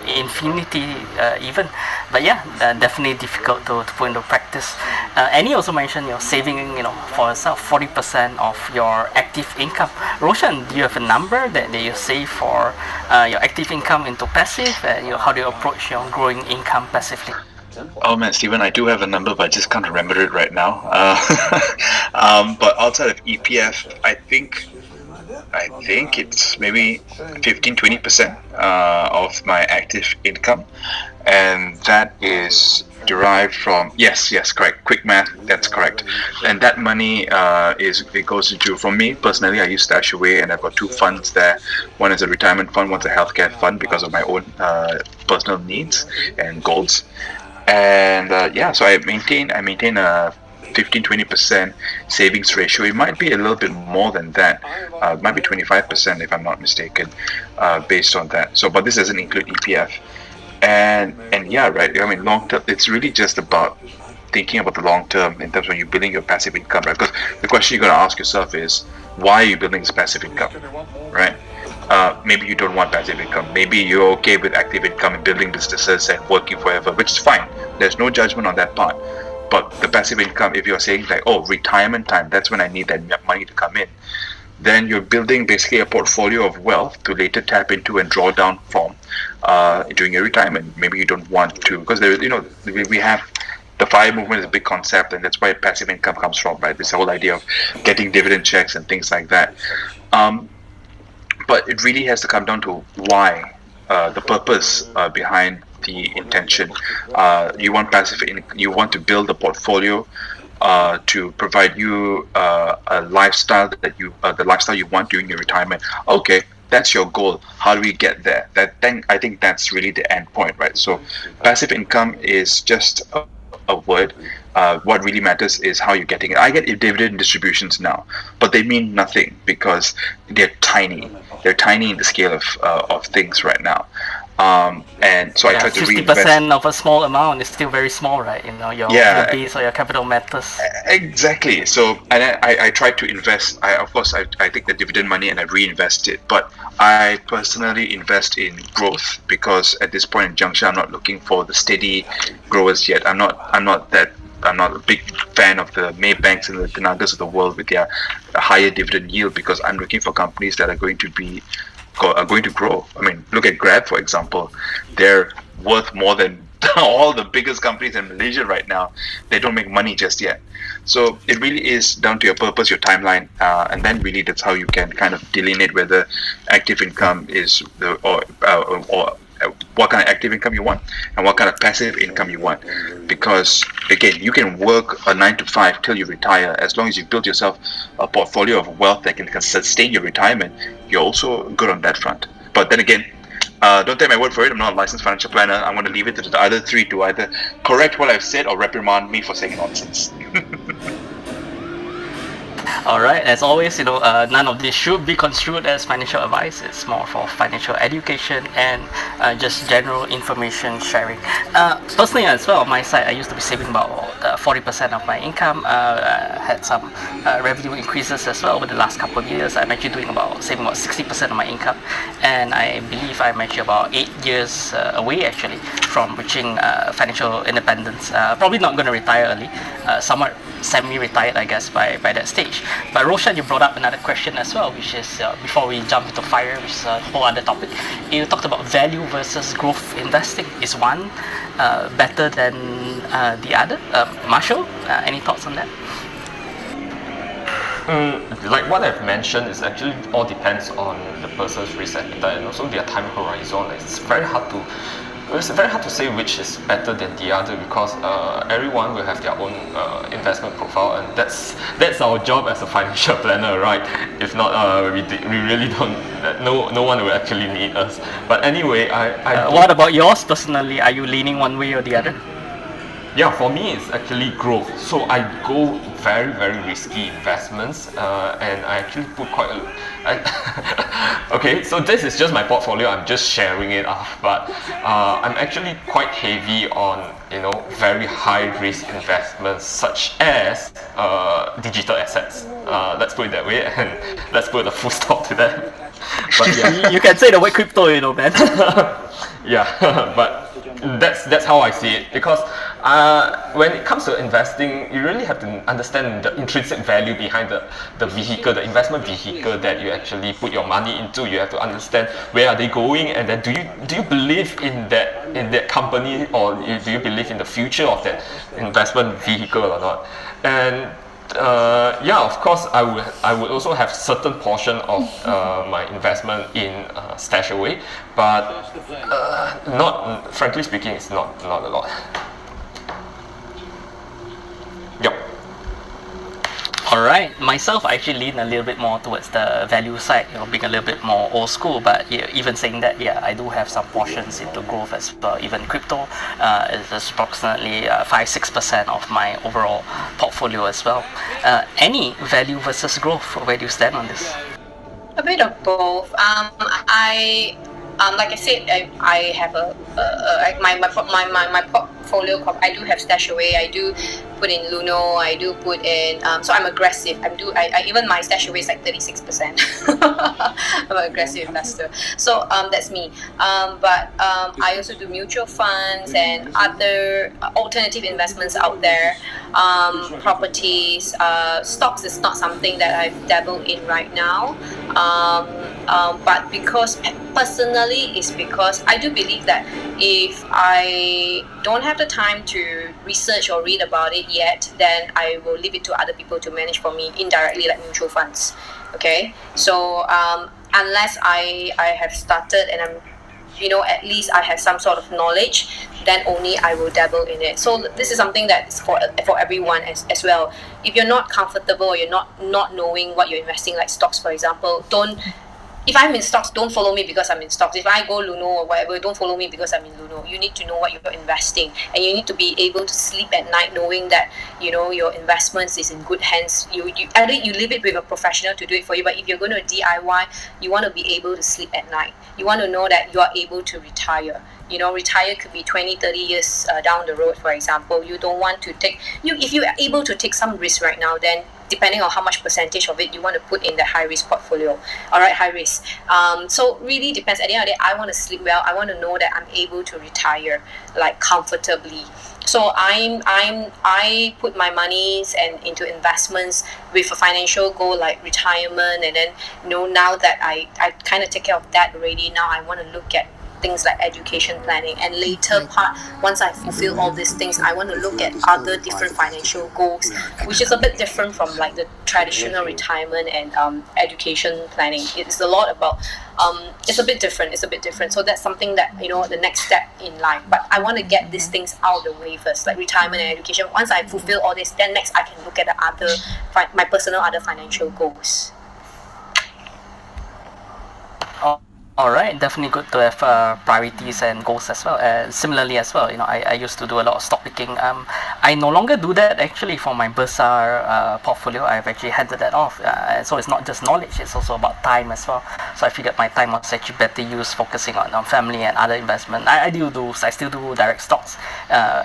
Infinity even. But yeah, definitely difficult to put into practice. Annie also mentioned saving for yourself 40% of your active income. Roshan, do you have a number that you save for your active income into passive? How do you approach your growing income passively?
Oh man, Stephen, I do have a number, but I just can't remember it right now. But outside of EPF, I think it's maybe 15-20% of my active income, and that is derived from yes, correct. Quick math, that's correct. And that money it goes into, from me personally, I use StashAway, and I've got two funds there. One is a retirement fund, one's a healthcare fund because of my own personal needs and goals. And so I maintain a 15-20% savings ratio. It might be a little bit more than that. It might be 25% if I'm not mistaken, based on that. So, but this doesn't include EPF. And yeah, right. Long term, it's really just about thinking about the long term in terms of you building your passive income, right? Because the question you're going to ask yourself is, why are you building this passive income, right? Maybe you don't want passive income. Maybe you're okay with active income and building businesses and working forever, which is fine. There's no judgment on that part. But the passive income, if you're saying like, retirement time, that's when I need that money to come in, then you're building basically a portfolio of wealth to later tap into and draw down from during your retirement. Maybe you don't want to, because we have the FIRE movement is a big concept, and that's where passive income comes from, right? This whole idea of getting dividend checks and things like that. But it really has to come down to why, the purpose behind the intention. You want passive income. You want to build a portfolio to provide you a lifestyle that the lifestyle you want during your retirement. Okay, that's your goal. How do we get there? I think that's really the end point, right? So, passive income is just a word. What really matters is how you're getting it. I get dividend distributions now, but they mean nothing because they're tiny. They're tiny in the scale of things right now. And so I try to reinvest.
50% of a small amount is still very small, right? Your base or your capital matters.
Exactly. So, and I try to invest. Of course, I take the dividend money and I reinvest it. But I personally invest in growth because at this point in juncture, I'm not looking for the steady growers yet. I'm not a big fan of the Maybanks and the Tenagas of the world with their higher dividend yield, because I'm looking for companies that are going to grow. Look at Grab, for example. They're worth more than all the biggest companies in Malaysia right now, they don't make money just yet. So it really is down to your purpose, your timeline, and then really that's how you can kind of delineate whether active income is or what kind of active income you want and what kind of passive income you want. Because again, you can work a 9 to 5 till you retire. As long as you build yourself a portfolio of wealth that can sustain your retirement, you're also good on that front. But then again, don't take my word for it. I'm not a licensed financial planner. I'm going to leave it to the other three to either correct what I've said or reprimand me for saying nonsense.
All right, as always, none of this should be construed as financial advice. It's more for financial education and just general information sharing. Personally, as well, on my side, I used to be saving about 40% of my income. Had some revenue increases as well over the last couple of years. I'm actually saving about 60% of my income, and I believe I'm actually about 8 years away actually from reaching financial independence. Probably not going to retire early. Somewhat semi-retired, I guess, by that stage. But Roshan, you brought up another question as well, which is before we jump into FIRE, which is a whole other topic. You talked about value versus growth investing. Is one better than the other? Marshall, any thoughts on that?
Like what I've mentioned, is actually all depends on the person's risk appetite and also their time horizon. It's very hard to say which is better than the other, because everyone will have their own investment profile, and that's our job as a financial planner, right? If not, we really don't. No one will actually need us. But anyway,
what about yours personally? Are you leaning one way or the other?
Yeah, for me it's actually growth. So I go very, very risky investments, and I actually put quite a okay, so this is just my portfolio, I'm just sharing it off, but I'm actually quite heavy on very high risk investments such as digital assets. Let's put it that way, and let's put a full stop to that.
But yeah, you can say the word crypto, man.
Yeah, but that's how I see it, because when it comes to investing, you really have to understand the intrinsic value behind the vehicle, the investment vehicle that you actually put your money into. You have to understand where are they going, and then do you believe in that company, or do you believe in the future of that investment vehicle or not? And yeah, of course, I would also have certain portion of my investment in StashAway, but not, frankly speaking, it's not a lot. Yep.
Alright, myself, I actually lean a little bit more towards the value side, being a little bit more old school. But yeah, even saying that, yeah, I do have some portions into growth as well. Even crypto is approximately 5-6% of my overall portfolio as well. Any value versus growth? Where do you stand on this?
A bit of both. Like I said, I have my portfolio. I do have StashAway. I do put in Luno. I do put in. So I'm aggressive. I even my StashAway is like 36%. I'm an aggressive investor. So that's me. But I also do mutual funds and other alternative investments out there. Properties, stocks is not something that I've dabbled in right now. But because I do believe that if I don't have the time to research or read about it yet, then I will leave it to other people to manage for me indirectly, like mutual funds. Okay, so unless I have started and I'm at least I have some sort of knowledge, then only I will dabble in it. So this is something that's for everyone as well. If you're not comfortable, or you're not knowing what you're investing, like stocks for example, if I'm in stocks, don't follow me because I'm in stocks. If I go Luno or whatever, don't follow me because I'm in Luno. You need to know what you're investing, and you need to be able to sleep at night knowing that your investments is in good hands. You either you leave it with a professional to do it for you, but if you're going to DIY, you want to be able to sleep at night. You want to know that you are able to retire. Retire could be 20-30 years down the road, for example. You don't want to take if you are able to take some risk right now, then depending on how much percentage of it you want to put in the high risk portfolio. All right, high risk. So really depends. At the end of the day, I want to sleep well. I want to know that I'm able to retire like comfortably. So I put my monies and into investments with a financial goal like retirement, and then now that I kind of take care of that already. Now I want to look at things like education planning, and later part, once I fulfill all these things, I want to look at other different financial goals, which is a bit different from like the traditional retirement and education planning. It's a lot about it's a bit different. So that's something that, you know, the next step in life. But I want to get these things out of the way first, like retirement and education. Once I fulfill all this, then next I can look at the other my personal other financial goals.
All right, definitely good to have priorities and goals as well. Similarly as well, you know, I used to do a lot of stock picking. I no longer do that actually for my Bursar portfolio. I've actually handed that off. So it's not just knowledge, it's also about time as well. So I figured my time was actually better used focusing on family and other investment. I still do direct stocks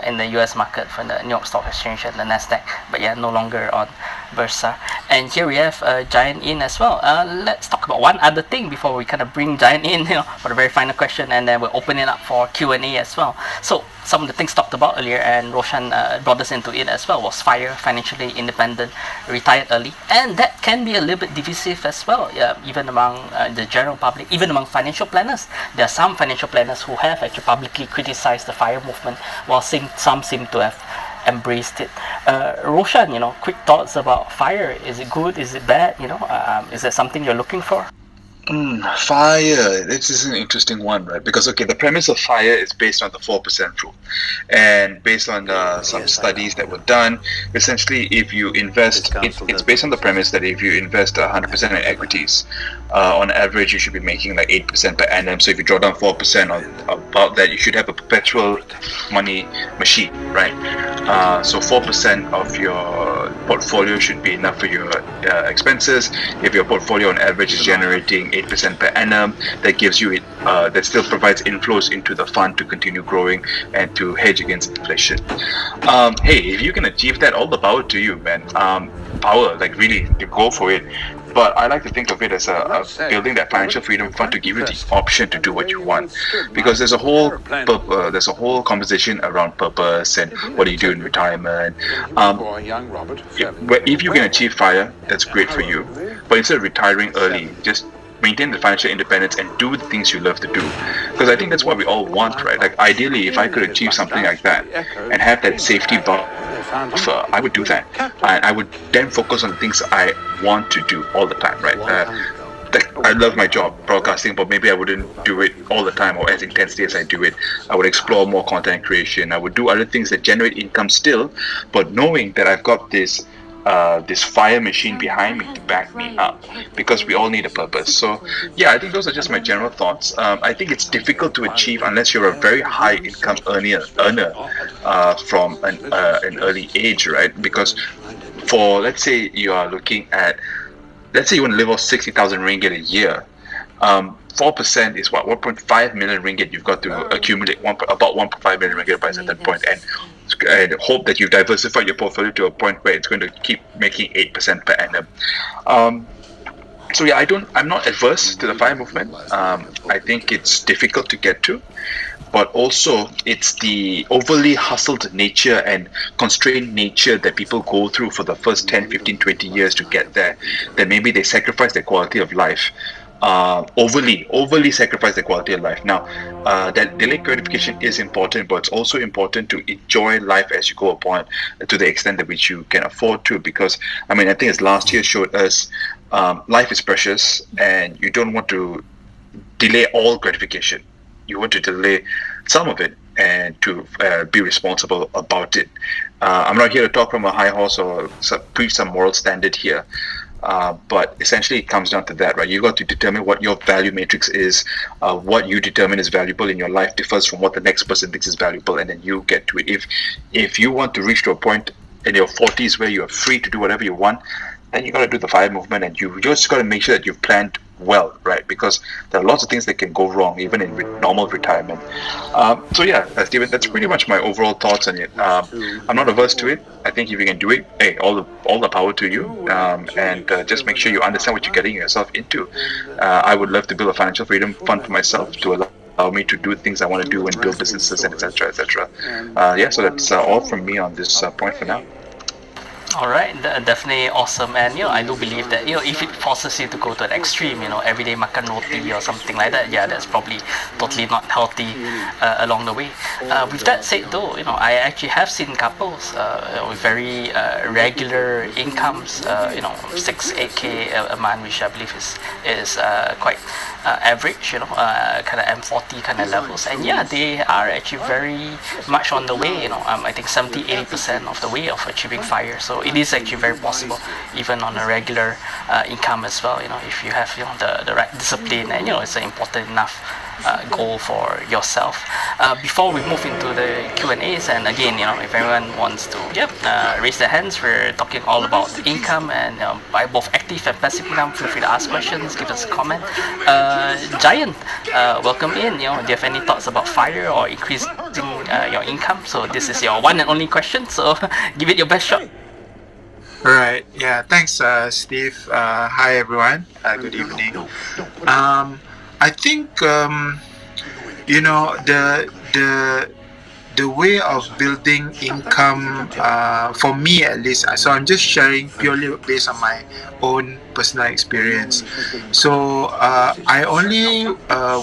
in the US market from the New York Stock Exchange and the Nasdaq. But yeah, no longer on Bursar. And here we have Giant in as well. Let's talk about one other thing before we kind of bring Giant in, you know, for the very final question, and then we'll open it up for Q&A as well. So some of the things talked about earlier, and Roshan brought us into it as well, was FIRE, financially independent, retired early, and that can be a little bit divisive as well, even among the general public, even among financial planners. There are some financial planners who have actually publicly criticized the FIRE movement, while some seem to have embraced it. Roshan, you know, quick thoughts about FIRE. Is it good? Is it bad? You know, is there something you're looking for?
FIRE, this is an interesting one, right? Because, okay, the premise of FIRE is based on the 4% rule. And based on some studies that were done, essentially, if you invest, it's based on the premise that if you invest 100% in equities, on average, you should be making like 8% per annum. So if you draw down 4% on about that, you should have a perpetual money machine, right? So 4% of your portfolio should be enough for your expenses. If your portfolio on average is generating 8% per annum, that gives you that still provides inflows into the fund to continue growing and to hedge against inflation. Hey, if you can achieve that, all the power to you, man. Power, like really, you go for it. But I like to think of it as building that financial freedom fund to give you the option to do what you want, because there's a whole conversation around purpose and what do you do in retirement. If you can achieve FIRE, that's great for you. But instead of retiring early, just maintain the financial independence and do the things you love to do, because I think that's what we all want, right? Like ideally, if I could achieve something like that and have that safety buffer, I would do that, and I would then focus on the things I want to do all the time, right? I love my job, broadcasting, but maybe I wouldn't do it all the time or as intensely as I do it. I would explore more content creation. I would do other things that generate income still, but knowing that I've got this FIRE machine behind me to back me up, because we all need a purpose. So yeah, I think those are just my general thoughts. I think it's difficult to achieve unless you're a very high income earner from an early age, right? Because for, let's say you are looking at, let's say you want to live off 60,000 ringgit a year, 4% is what, 1.5 million ringgit you've got to accumulate, about 1.5 million ringgit by a certain point, and hope that you've diversified your portfolio to a point where it's going to keep making 8% per annum. So yeah, I'm not adverse to the FIRE movement. I think it's difficult to get to, but also it's the overly hustled nature and constrained nature that people go through for the first 10, 15, 20 years to get there, that maybe they sacrifice their quality of life. Overly sacrifice the quality of life. Now, that delayed gratification is important, but it's also important to enjoy life as you go upon, to the extent that which you can afford to. Because I mean, I think as last year showed us, life is precious, and you don't want to delay all gratification. You want to delay some of it and to be responsible about it. I'm not here to talk from a high horse or preach some moral standard here. But essentially it comes down to that, right? You got to determine what your value matrix is. What you determine is valuable in your life differs from what the next person thinks is valuable, and then you get to it. If you want to reach to a point in your 40s where you are free to do whatever you want, then you got to do the FIRE movement, and you just got to make sure that you've planned well, right? Because there are lots of things that can go wrong even in normal retirement. So yeah, Stephen, that's pretty much my overall thoughts on it. I'm not averse to it. I think if you can do it, hey, all the power to you. And just make sure you understand what you're getting yourself into. I would love to build a financial freedom fund for myself to allow me to do things I want to do and build businesses and etc. Yeah, so that's all from me on this point for now.
All right, definitely awesome, and I do believe that if it forces you to go to an extreme, every day makan roti or something like that, yeah, that's probably totally not healthy along the way. With that said, though, I actually have seen couples with very regular incomes, 6-8k a month, which I believe is quite average, kind of M40 kind of levels, and yeah, they are actually very much on the way. I think 70-80% of the way of achieving FIRE. So it is actually very possible, even on a regular income as well. If you have the right discipline, and it's an important enough goal for yourself. Before we move into the Q&As, and again, if anyone wants to raise their hands, we're talking all about income, and by both active and passive income. Feel free to ask questions, give us a comment. Giant, welcome in. Do you have any thoughts about FIRE or increasing your income? So this is your one and only question, so give it your best shot.
Right. Yeah. Thanks, Steve. Hi, everyone. Good evening. I think the way of building income, for me at least. So I'm just sharing purely based on my own personal experience. So I only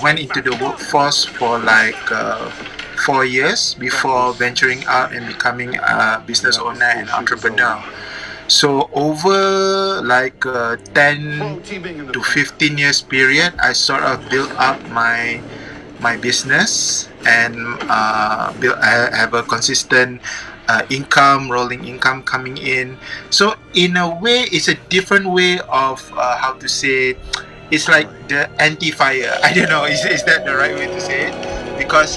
went into the workforce for like 4 years before venturing out and becoming a business owner and entrepreneur. So over like 10 to 15 years period, I sort of built up my business, and I have a consistent income, rolling income coming in. So in a way, it's a different way of how to say. It's like the anti-FIRE. I don't know. Is that the right way to say it? Because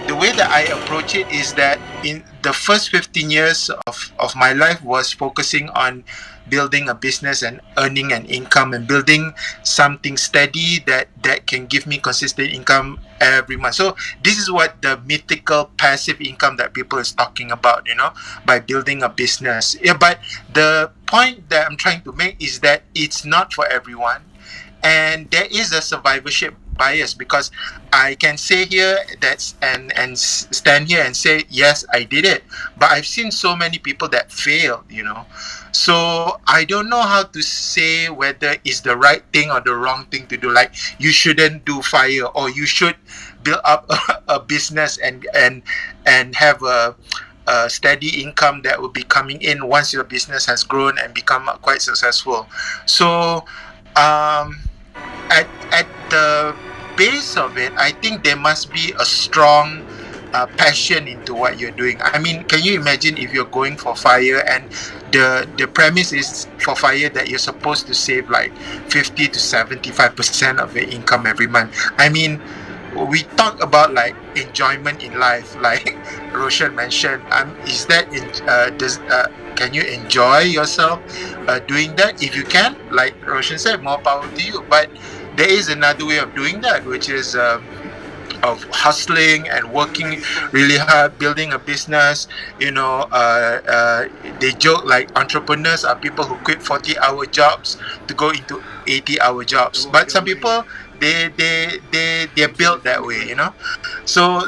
the way that I approach it is that in the first 15 years of my life was focusing on building a business and earning an income and building something steady that can give me consistent income every month. So this is what the mythical passive income that people is talking about, by building a business. Yeah, but the point that I'm trying to make is that it's not for everyone. And there is a survivorship bias, because I can say here and stand here and say, yes, I did it. But I've seen so many people that failed, So I don't know how to say whether it's the right thing or the wrong thing to do. Like, you shouldn't do FIRE, or you should build up a business and have a steady income that will be coming in once your business has grown and become quite successful. So at the base of it, I think there must be a strong passion into what you're doing. I mean, can you imagine if you're going for FIRE and the premise is for FIRE that you're supposed to save like 50 to 75% of your income every month? I mean, we talk about like enjoyment in life, like Roshan mentioned. Is that can you enjoy yourself doing that? If you can, like Roshan said, more power to you. But there is another way of doing that, which is of hustling and working really hard, building a business. They joke like entrepreneurs are people who quit 40-hour jobs to go into 80-hour jobs. But some people, they're built that way, So,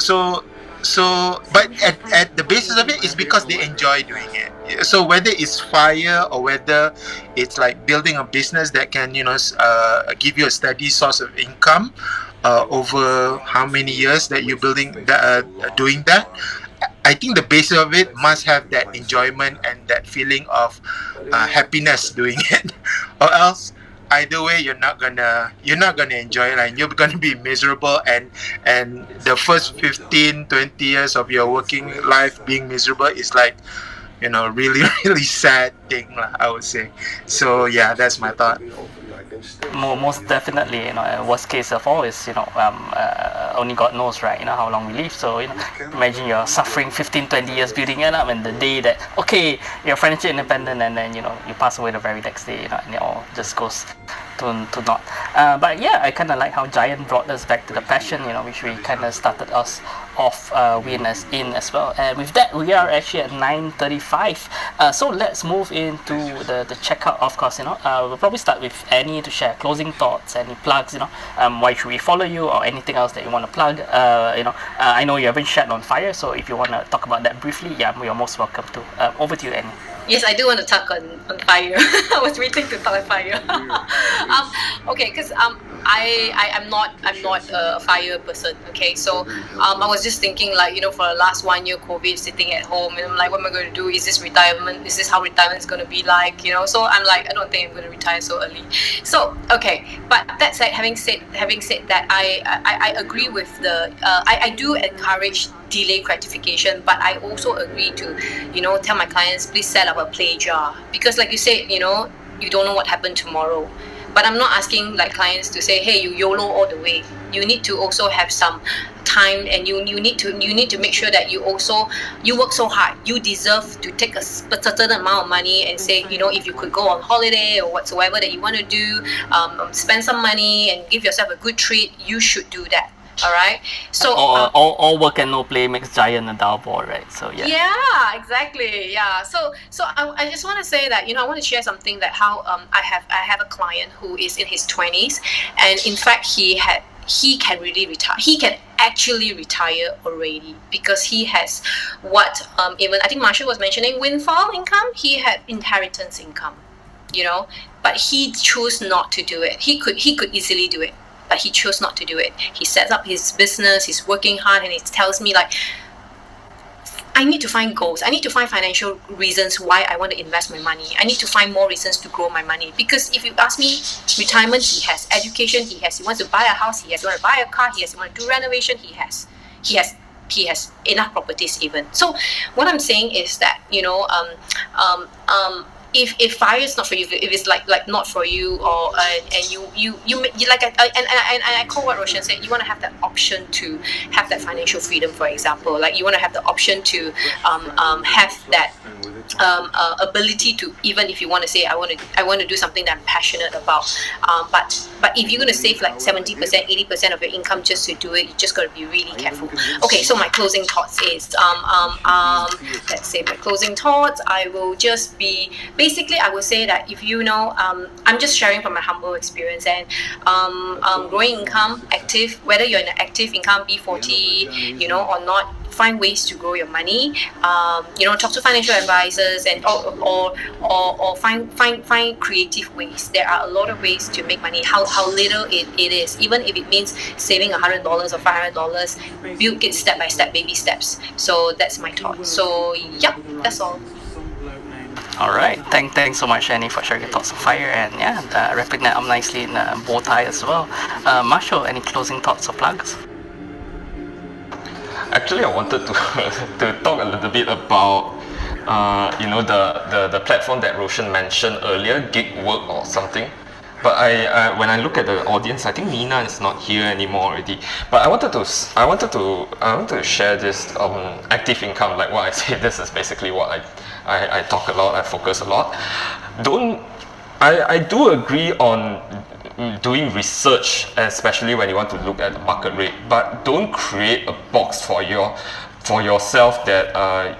but at the basis of it is because they enjoy doing it. So whether it's FIRE or whether it's like building a business that can, give you a steady source of income over how many years that you're building doing that, I think the basis of it must have that enjoyment and that feeling of happiness doing it, or else either way you're not gonna enjoy it, and you're gonna be miserable, and the first 15-20 years of your working life being miserable is like, really really sad thing, I would say. So yeah, that's my thought.
Most definitely, worst case of all is, only God knows, right, how long we live. So, imagine you're suffering 15-20 years building it up, and the day that, okay, you're financially independent, and then, you pass away the very next day, and it all just goes to naught. But yeah, I kind of like how Giant brought us back to the passion, which we kind of started us of winners in as well. And with that, we are actually at 9:35. So let's move into the checkout. Of course, we'll probably start with Annie to share closing thoughts, any plugs. Why should we follow you, or anything else that you want to plug? I know you haven't shared on Fire, so if you want to talk about that briefly, yeah, you're most welcome to. Over to you, Annie.
Yes, I do want to talk on Fire. I was waiting to talk on Fire. Okay, because I'm not a Fire person. Okay, so I was just thinking, like, for the last 1 year COVID, sitting at home, and I'm like, what am I going to do? Is this retirement? Is this how retirement is going to be like? So I'm like, I don't think I'm going to retire so early. So okay, but that said, having said that, I agree with I do encourage delay gratification, but I also agree to tell my clients, please set up a play jar, because like you said, you don't know what happened tomorrow. But I'm not asking like clients to say, hey, you YOLO all the way. You need to also have some time, and you need to make sure that you work so hard. You deserve to take a certain amount of money and say, if you could go on holiday or whatsoever that you want to do, spend some money and give yourself a good treat, you should do that. All right. So
all work and no play makes giant a dull boy, right? So yeah.
Yeah, exactly. Yeah. So I just want to say that I want to share something, that how I have a client who is in his 20s, and in fact he can really retire. He can actually retire already, because he has what even I think Marshall was mentioning, windfall income. He had inheritance income, but he chose not to do it. He could easily do it, but he chose not to do it. He sets up his business, he's working hard, and he tells me, like, I need to find goals. I need to find financial reasons why I want to invest my money. I need to find more reasons to grow my money. Because if you ask me, retirement, he has. Education, he has. He wants to buy a house, he has. He wants to buy a car, he has. He wants to do renovation, he has. He has enough properties even. So what I'm saying is that, if Fire is not for you, if it's like not for you, or and you like, I call what Roshan said, you want to have that option to have that financial freedom. For example, like, you want to have the option to have that ability to, even if you want to say, I want to do something that I'm passionate about, but if you're going to save like 70%, 80% of your income just to do it, you just got to be really careful. Okay, so my closing thoughts is let's say my closing thoughts, I will just be, basically I will say that, if I'm just sharing from my humble experience, and growing income, active, whether you're in an active income B40 or not, find ways to grow your money. Talk to financial advisors, and or find creative ways. There are a lot of ways to make money. How little it is, even if it means saving $100 or $500, build it step by step, baby steps. So that's my thought. So yeah, that's all.
All right, thanks so much, Annie, for sharing your thoughts on Fire, and wrapping that up nicely in a bow tie as well. Marshall, any closing thoughts or plugs?
Actually, I wanted to to talk a little bit about the platform that Roshan mentioned earlier, gig work or something. But I when I look at the audience, I think Nina is not here anymore already. But I wanted to share this active income. Like what I say, this is basically what I talk a lot, I focus a lot. I do agree on doing research, especially when you want to look at the market rate, but don't create a box for yourself that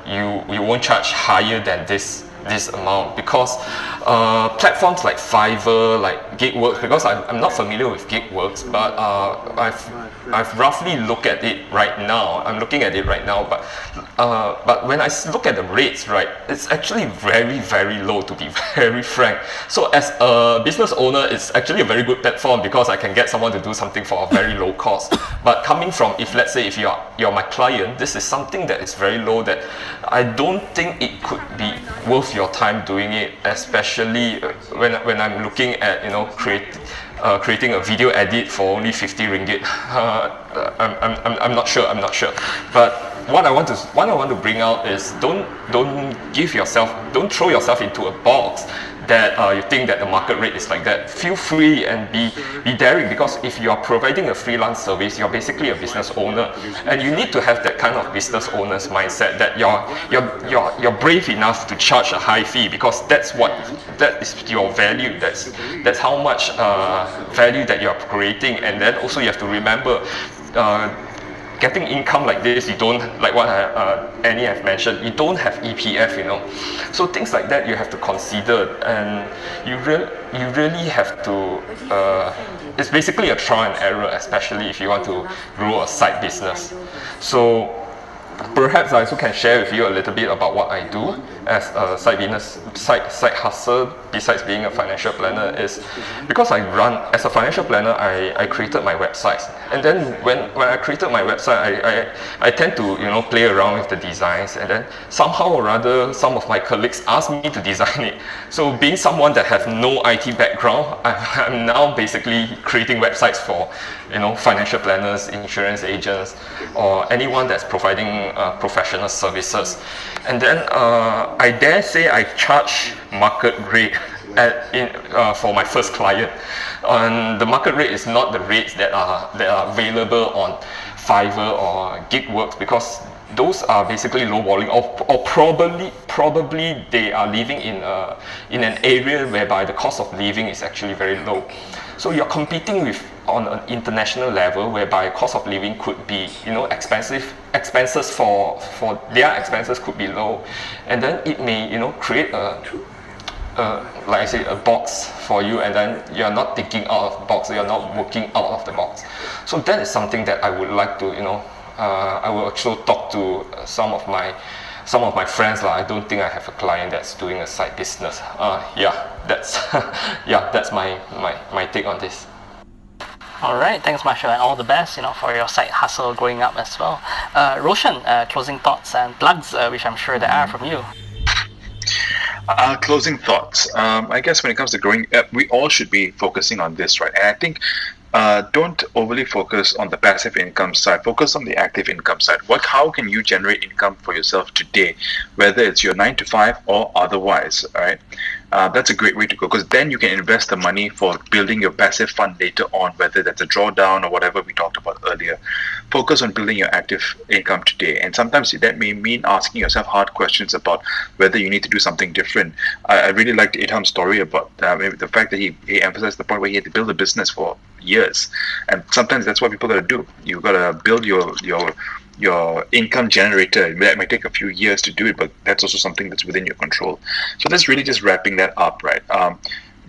you won't charge higher than this amount, because platforms like Fiverr, like Gigworks, because I'm not familiar with Gigworks, but I've roughly looked at it right now. I'm looking at it right now, but when I look at the rates, right, it's actually very, very low, to be very frank. So as a business owner, it's actually a very good platform, because I can get someone to do something for a very low cost. But coming from, let's say if you're my client, this is something that is very low, that I don't think it could be worth your time doing it, especially when I'm looking at creating a video edit for only 50 ringgit. I'm not sure. But what I want to bring out is, don't throw yourself into a box that you think that the market rate is like that. Feel free and be daring, because if you are providing a freelance service, you're basically a business owner, and you need to have that kind of business owner's mindset, that you're brave enough to charge a high fee, because that is your value. That's how much value that you're creating. And then also you have to remember, getting income like this, you don't, like what Annie have mentioned, you don't have EPF, you know. So things like that you have to consider, and you really have to, it's basically a trial and error, especially if you want to grow a side business. So perhaps I also can share with you a little bit about what I do as a side business, side hustle, besides being a financial planner, is because I run, as a financial planner, I created my websites. And then when I created my website, I tend to, you know, play around with the designs, and then somehow or other, some of my colleagues asked me to design it. So being someone that have no IT background, I'm now basically creating websites for, you know, financial planners, insurance agents, or anyone that's providing professional services. And then I dare say I charge market rate for my first client. And the market rate is not the rates that are available on Fiverr or Gigworks, because those are basically low volume, or probably they are living in an area whereby the cost of living is actually very low. So you're competing with on an international level, whereby cost of living could be, you know, expenses for their expenses could be low, and then it may, you know, create like I say, a box for you, and then you're not thinking out of the box, you're not working out of the box. So that is something that I would like to, you know, I will also talk to some of my friends. I don't think I have a client that's doing a side business. Yeah, that's yeah, that's my take on this.
All right, thanks, Marshall, and all the best, you know, for your side hustle growing up as well. Roshan, closing thoughts and plugs, which I'm sure there are from you.
Closing thoughts. I guess when it comes to growing up, we all should be focusing on this, right? And I think don't overly focus on the passive income side. Focus on the active income side. How can you generate income for yourself today, whether it's your 9 to 5 or otherwise, right? That's a great way to go, because then you can invest the money for building your passive fund later on, whether that's a drawdown or whatever we talked about earlier. Focus on building your active income today, and sometimes that may mean asking yourself hard questions about whether you need to do something different. I really liked Idham's story about the fact that he emphasized the point where he had to build a business for years, and sometimes that's what people got to do. You got to build your income generator. That might take a few years to do it, but that's also something that's within your control. So that's really just wrapping that up, right?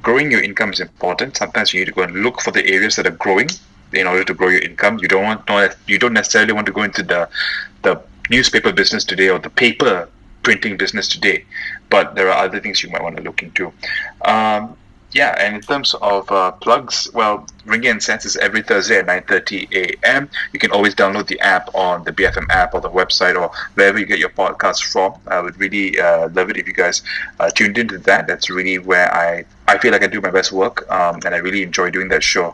Growing your income is important. Sometimes you need to go and look for the areas that are growing in order to grow your income. You don't necessarily want to go into the newspaper business today or the paper printing business today, but there are other things you might want to look into. Yeah, and in terms of plugs, well, Ringgit and Cents is every Thursday at 9:30 a.m. You can always download the app on the BFM app or the website or wherever you get your podcasts from. I would really love it if you guys tuned into that. That's really where I feel like I do my best work, and I really enjoy doing that show.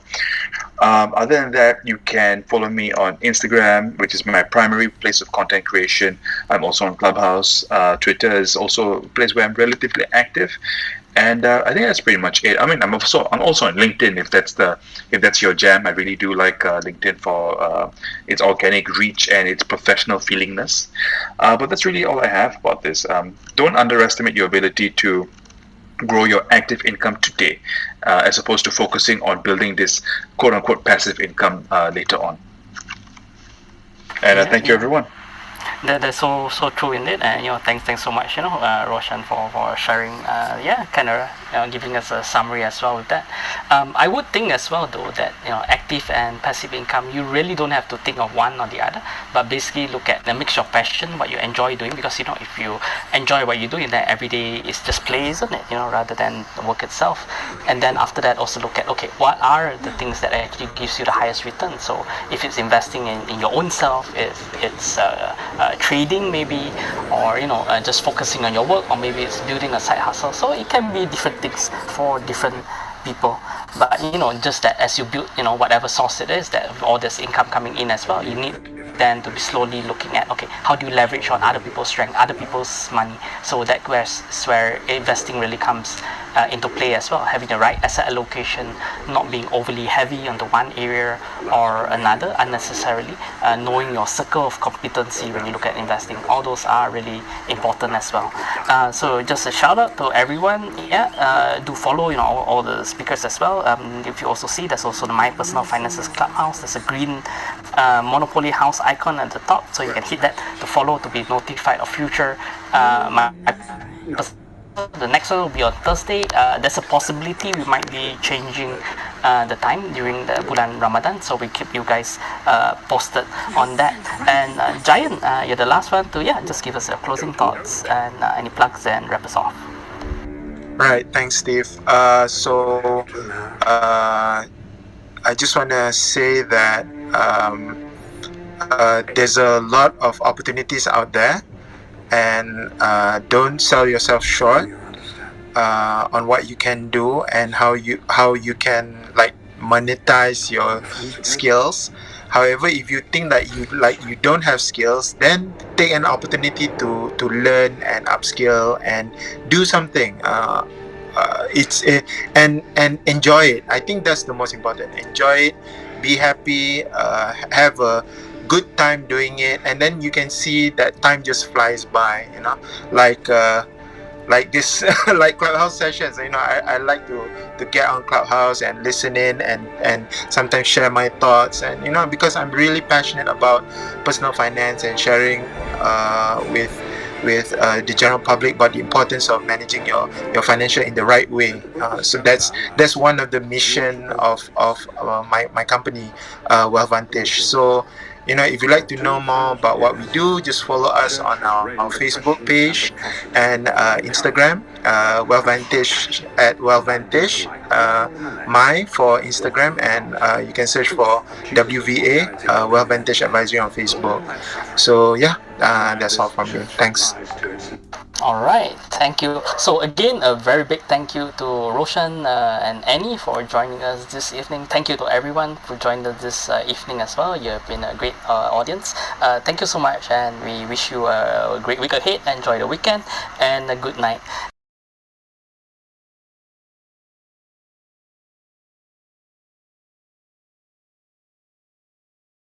Other than that, you can follow me on Instagram, which is my primary place of content creation. I'm also on Clubhouse. Twitter is also a place where I'm relatively active. And I think that's pretty much it. I mean, I'm also on LinkedIn, if that's your jam. I really do like LinkedIn for its organic reach and its professional feelingness. But that's really all I have about this. Don't underestimate your ability to grow your active income today, as opposed to focusing on building this quote-unquote passive income later on. And thank you, everyone.
That's so true indeed, and thanks so much, Roshan, for sharing, kind of giving us a summary as well with that. I would think as well though that active and passive income, you really don't have to think of one or the other, but basically look at the mixture of passion, what you enjoy doing, because if you enjoy what you do, then every day is just play, isn't it? Rather than the work itself. And then after that, also look at what are the things that actually gives you the highest return. So if it's investing in your own self, if it's trading maybe, or just focusing on your work, or maybe it's building a side hustle. So it can be different things for different people, but just that as you build whatever source it is, that all this income coming in as well, you need then to be slowly looking at how do you leverage on other people's strength, other people's money. So that's where investing really comes into play as well. Having the right asset allocation, not being overly heavy on the one area or another unnecessarily, knowing your circle of competency when you look at investing, all those are really important as well. So just a shout out to everyone. Do follow all the speakers as well. If you also see, there's also the My Personal Finances Clubhouse. There's a green Monopoly house icon at the top, so you can hit that to follow to be notified of future the next one will be on Thursday. There's a possibility we might be changing the time during the Bulan Ramadan, so we keep you guys posted on that. And Giant, you're the last one to just give us your closing thoughts and any plugs and wrap us off.
Right, thanks, Steve. So I just want to say that there's a lot of opportunities out there, and don't sell yourself short on what you can do and how you can like monetize your skills. However, if you think that you don't have skills, then take an opportunity to learn and upskill and do something. And enjoy it. I think that's the most important. Enjoy it, be happy, have a good time doing it, and then you can see that time just flies by, like this like Clubhouse sessions. I like to get on Clubhouse and listen in and sometimes share my thoughts, and because I'm really passionate about personal finance and sharing with the general public about the importance of managing your financial in the right way. So that's one of the mission of my company, Vantage. So if you'd like to know more about what we do, just follow us on our Facebook page and Instagram, Vantage at Vantage, my for Instagram, and you can search for WVA, Vantage Advisory on Facebook. So that's all from me. Thanks.
All right, thank you. So again, a very big thank you to Roshan and Annie for joining us this evening. Thank you to everyone for joining us this evening as well. You have been a great audience. Thank you so much, and we wish you a great week ahead. Enjoy the weekend, and a good night.